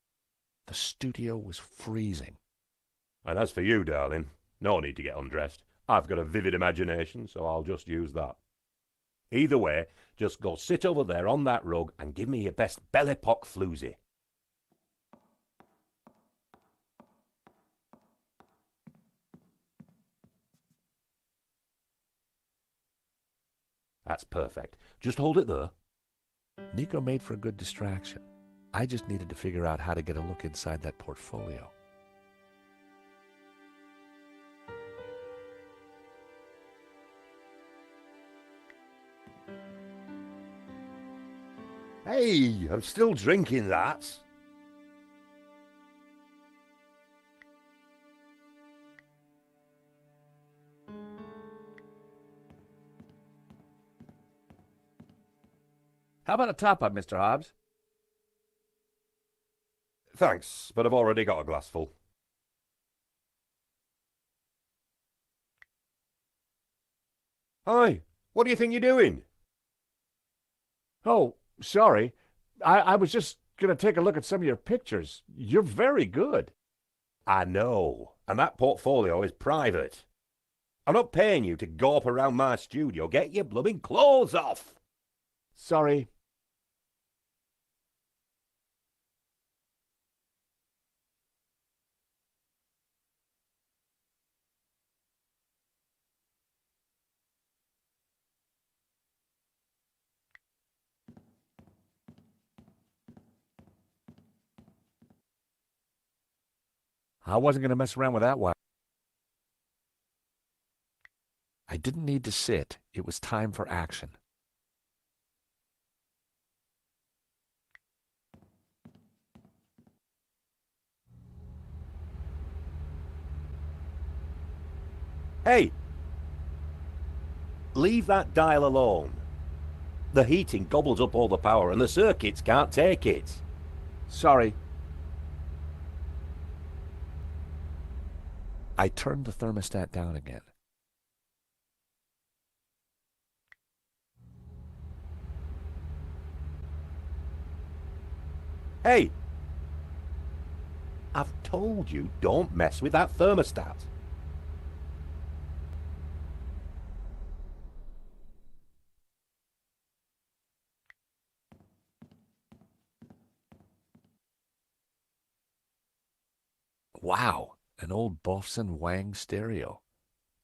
The studio was freezing. And as for you, darling, no need to get undressed. I've got a vivid imagination, so I'll just use that. Either way, just go sit over there on that rug and give me your best Belle Epoque floozy. That's perfect. Just hold it there. Nico made for a good distraction. I just needed to figure out how to get a look inside that portfolio. Hey, I'm still drinking that. How about a top-up, Mr. Hobbs? Thanks, but I've already got a glassful. Hi, what do you think you're doing? Oh, sorry. I was just going to take a look at some of your pictures. You're very good. I know, and that portfolio is private. I'm not paying you to gawp around my studio. Get your blooming clothes off! Sorry. I wasn't going to mess around with that one. I didn't need to sit. It was time for action. Hey! Leave that dial alone. The heating gobbles up all the power and the circuits can't take it. Sorry. I turned the thermostat down again. Hey! I've told you don't mess with that thermostat. Wow, an old Bofson Wang stereo.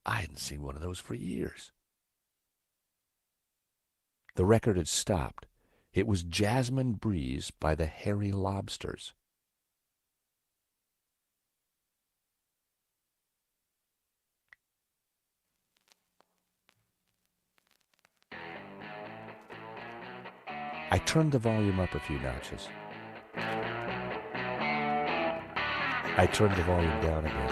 I hadn't seen one of those for years. The record had stopped. It was Jasmine Breeze by the Hairy Lobsters. I turned the volume up a few notches. I turned the volume down again.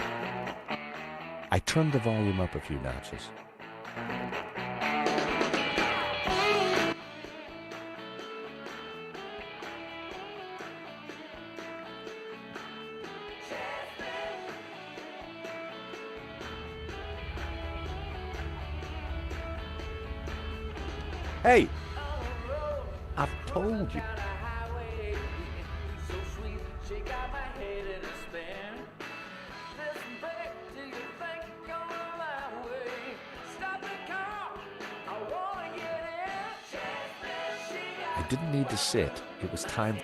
I turned the volume up a few notches. Hey! I've told you. I didn't need to sit. It was time.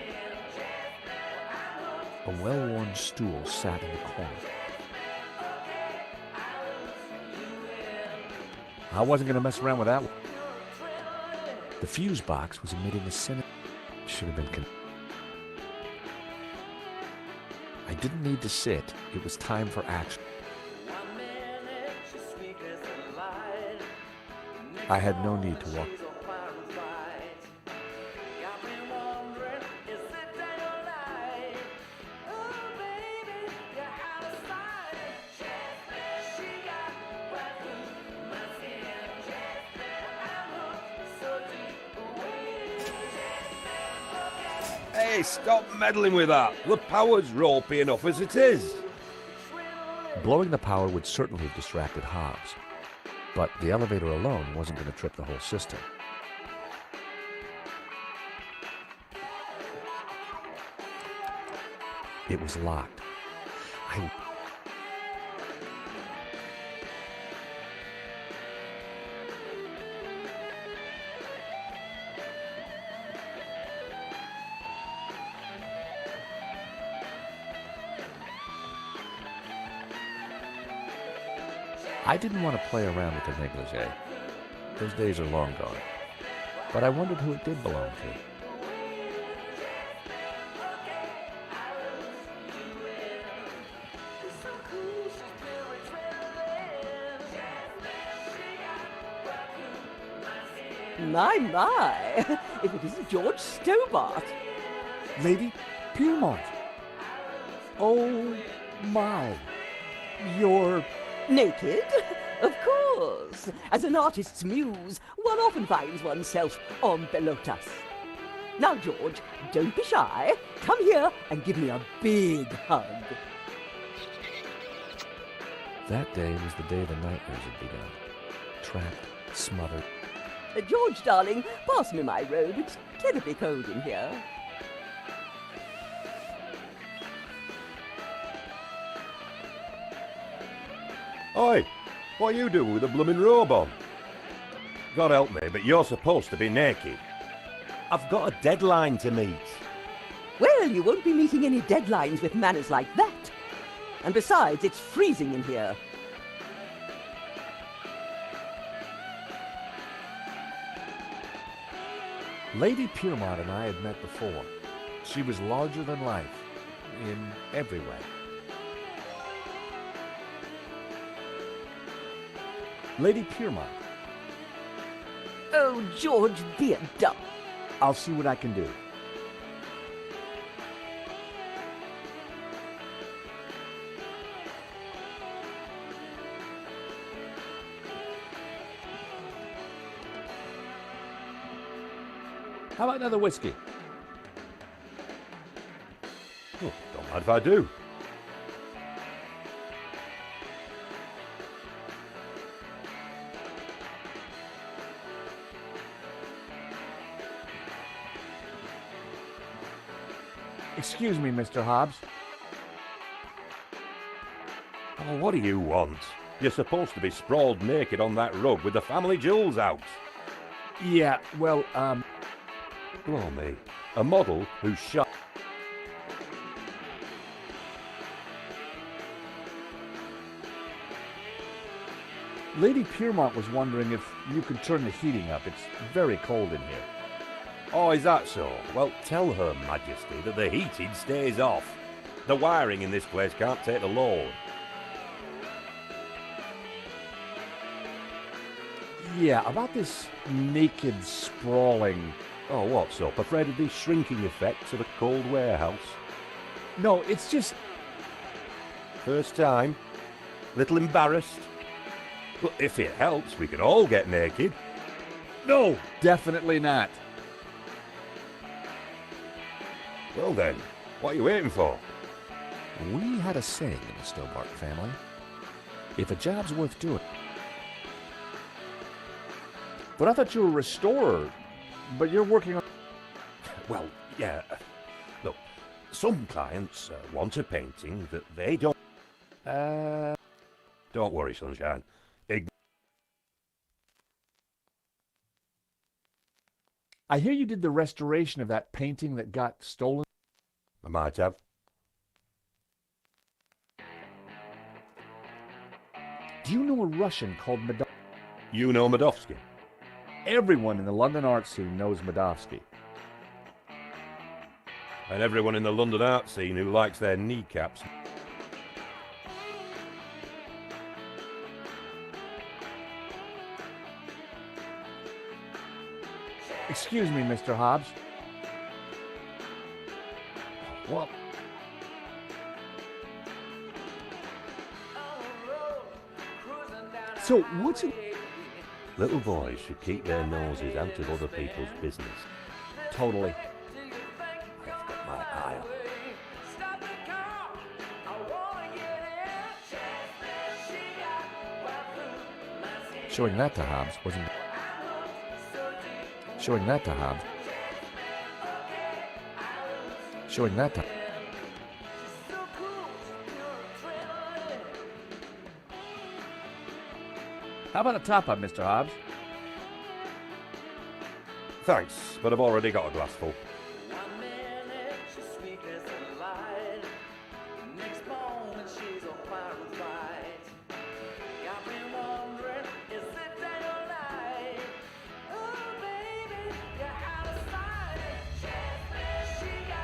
A well-worn stool sat in the corner. I wasn't going to mess around with that one. The fuse box was emitting a sinister. Should have been. I didn't need to sit. It was time for action. I had no need to walk. Hey, stop meddling with that. The power's ropey enough as it is. Blowing the power would certainly have distracted Hobbs, but the elevator alone wasn't going to trip the whole system. It was locked. I didn't want to play around with the negligee. Those days are long gone. But I wondered who it did belong to. My, if it isn't George Stobart. Lady Piermont. Oh, my. You're... Naked? Of course. As an artist's muse, one often finds oneself en pelotas. Now, George, don't be shy. Come here and give me a big hug. That day was the day the nightmares had begun. Trapped, smothered. George, darling, pass me my robe. It's terribly cold in here. Oi, what are you doing with a blooming robe on? God help me, but you're supposed to be naked. I've got a deadline to meet. Well, you won't be meeting any deadlines with manners like that. And besides, it's freezing in here. Lady Piermont and I had met before. She was larger than life, in every way. Lady Piermont. Oh, George, be a duck. I'll see what I can do. How about another whiskey? Oh, don't mind if I do. Excuse me, Mr. Hobbs. Oh, what do you want? You're supposed to be sprawled naked on that rug with the family jewels out. Yeah, well, Blow me. A model who's shot. Lady Piermont was wondering if you could turn the heating up. It's very cold in here. Oh, is that so? Well, tell Her Majesty that the heating stays off. The wiring in this place can't take the load. Yeah, about this naked, sprawling... Oh, what's up? Afraid of the shrinking effects of a cold warehouse? No, it's just... First time? Little embarrassed? Well, if it helps, we can all get naked. No, definitely not. Well then, what are you waiting for? We had a saying in the Stobart family. If a job's worth doing... But I thought you were a restorer. But you're working on... Well, yeah. Look, some clients want a painting that they don't... Don't worry, Sunshine. I hear you did the restoration of that painting that got stolen. I might have. Do you know a Russian called Medovsky? You know Medovsky? Everyone in the London art scene knows Medovsky. And everyone in the London art scene who likes their kneecaps. Excuse me, Mr. Hobbs. What? So, what's it? Little boys should keep their noses out of other people's business. Totally. I've got my eye on. Showing that to Hobbs wasn't... Showing that to Hobbs. Showing that to... How about a top-up, Mr. Hobbs? Thanks, but I've already got a glass full.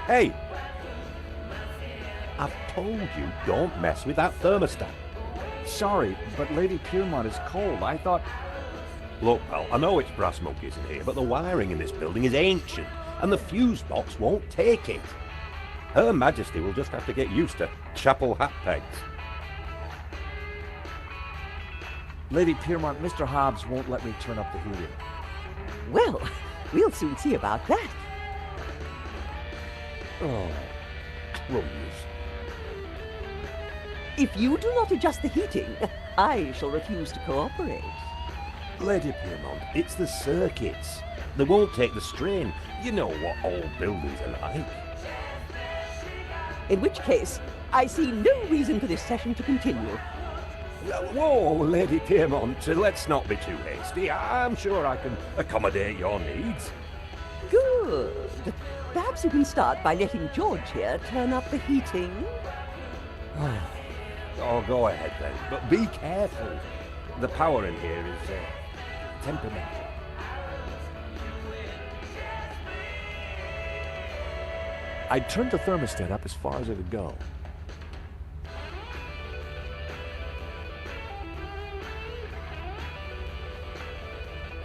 Hey! I've told you, don't mess with that thermostat. Sorry, but Lady Piermont is cold. I thought... Look, pal, I know it's brass monkeys in here, but the wiring in this building is ancient, and the fuse box won't take it. Her Majesty will just have to get used to chapel hat pegs. Lady Piermont, Mr. Hobbs won't let me turn up the heating. Well, we'll soon see about that. Oh, crumbs. If you do not adjust the heating, I shall refuse to cooperate. Lady Piermont, it's the circuits. They won't take the strain. You know what old buildings are like. In which case, I see no reason for this session to continue. Whoa, Lady Piermont, let's not be too hasty. I'm sure I can accommodate your needs. Good. Perhaps you can start by letting George here turn up the heating. Oh, go ahead then, but be careful. The power in here is temperamental. I turned the thermostat up as far as it would go.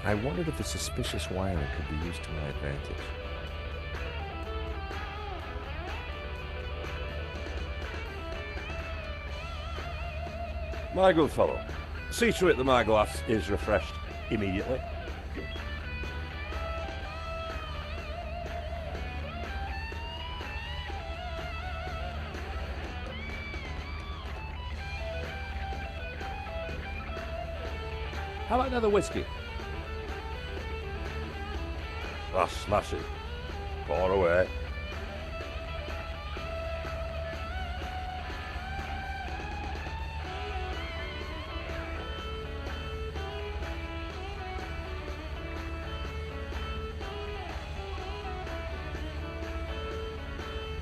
I wondered if the suspicious wiring could be used to my advantage. My good fellow, see to it that my glass is refreshed immediately. How about another whiskey? That's smashing. Pour away.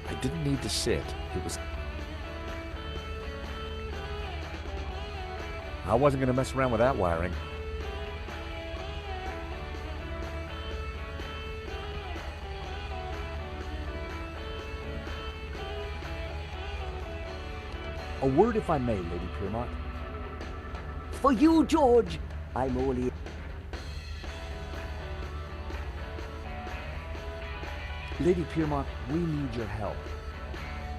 I didn't need to sit. It was... I wasn't going to mess around with that wiring. A word, if I may, Lady Piermont. For you, George, I'm all ears. Lady Piermont, we need your help.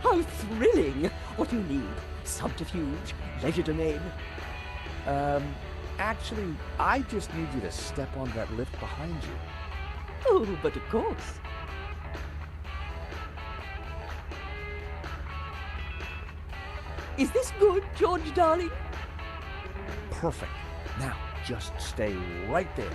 How thrilling! What do you need? Subterfuge? Legerdemain? Actually, I just need you to step on that lift behind you. Oh, but of course. Is this good, George, darling? Perfect. Now, just stay right there.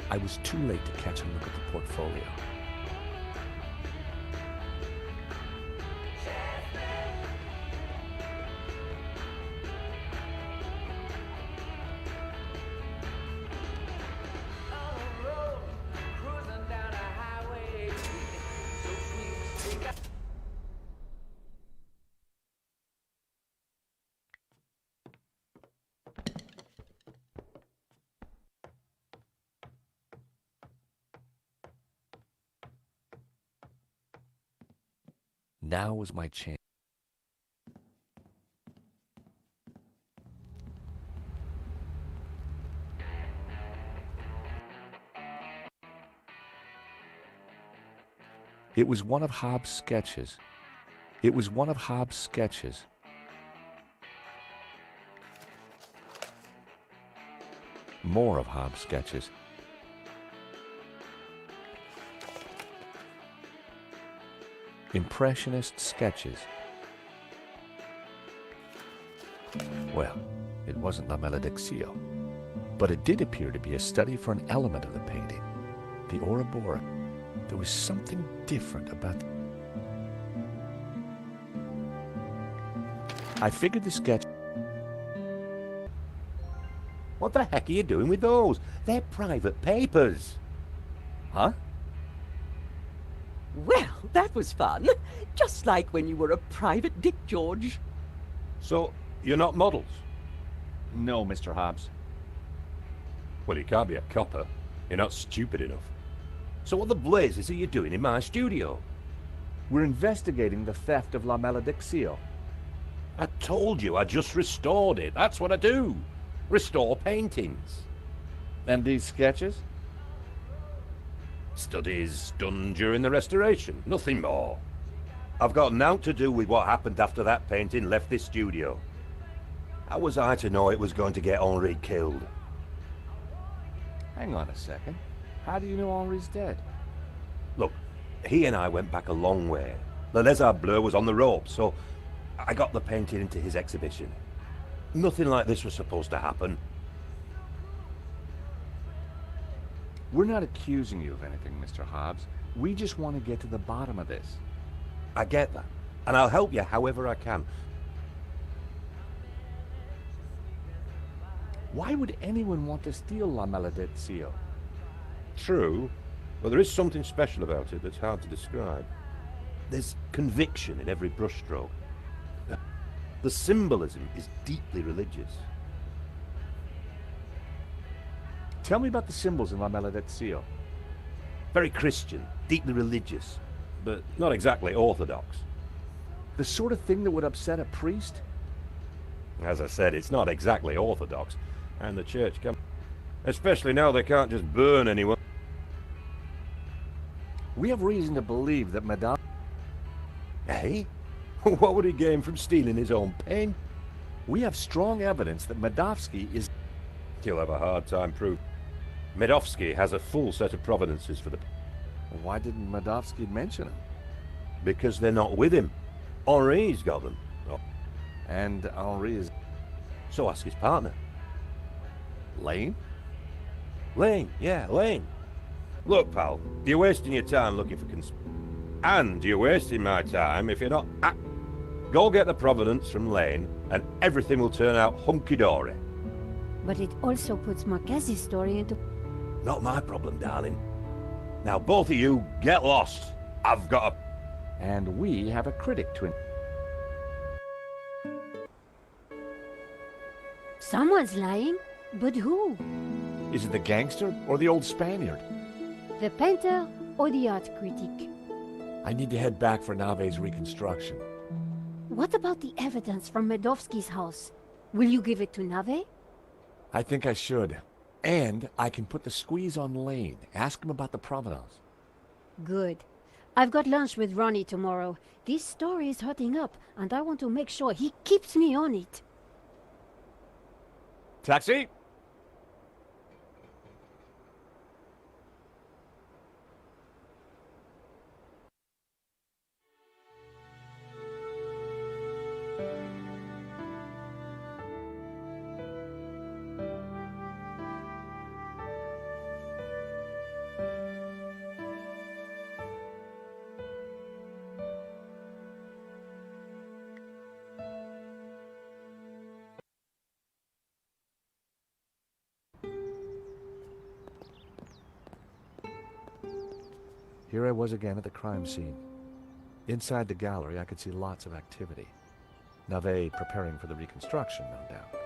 I was too late to catch a look at the portfolio. Now was my chance. It was one of Hobbs' sketches. It was one of Hobbs' sketches. More of Hobbs' sketches. Impressionist sketches. Well, it wasn't La Malediccio, but it did appear to be a study for an element of the painting, the Ouroboros. There was something different about it. I figured the sketch... What the heck are you doing with those? They're private papers. Huh? Well, that was fun. Just like when you were a private dick, George. So, you're not models? No, Mr. Hobbs. Well, you can't be a copper. You're not stupid enough. So what the blazes are you doing in my studio? We're investigating the theft of La Malediccio. I told you I just restored it. That's what I do. Restore paintings. And these sketches? Studies done during the restoration, nothing more. I've got naught to do with what happened after that painting left this studio. How was I to know it was going to get Henri killed? Hang on a second. How do you know Henri's dead? Look, he and I went back a long way. Le Lézard Bleu was on the ropes, so I got the painting into his exhibition. Nothing like this was supposed to happen. We're not accusing you of anything, Mr. Hobbs. We just want to get to the bottom of this. I get that, and I'll help you however I can. Why would anyone want to steal La Malediccio? True, but there is something special about it that's hard to describe. There's conviction in every brushstroke. The symbolism is deeply religious. Tell me about the symbols in La Malediccio. Very Christian, deeply religious, but not exactly orthodox. The sort of thing that would upset a priest? As I said, it's not exactly orthodox, and the church can... Especially now they can't just burn anyone. We have reason to believe that Madame... Eh? What would he gain from stealing his own paint? We have strong evidence that Medovsky is... He'll have a hard time proving. Medovsky has a full set of provenances for the... Why didn't Medovsky mention him? Because they're not with him. Henri's got them. Oh. And Henri is... So ask his partner. Lane? Lane, yeah, Lane. Look, pal, you're wasting your time looking for and you're wasting my time if you're not... Go get the provenance from Lane, and everything will turn out hunky-dory. But it also puts Marquez's story into... Not my problem, darling. Now both of you, get lost. I've got a... And we have a critic to... Someone's lying, but who? Is it the gangster or the old Spaniard? The painter or the art critic? I need to head back for Nave's reconstruction. What about the evidence from Medovsky's house? Will you give it to Nave? I think I should. And I can put the squeeze on Lane. Ask him about the provenance. Good. I've got lunch with Ronnie tomorrow. This story is hotting up, and I want to make sure he keeps me on it. Taxi? Here I was again at the crime scene. Inside the gallery, I could see lots of activity. Nave preparing for the reconstruction, no doubt.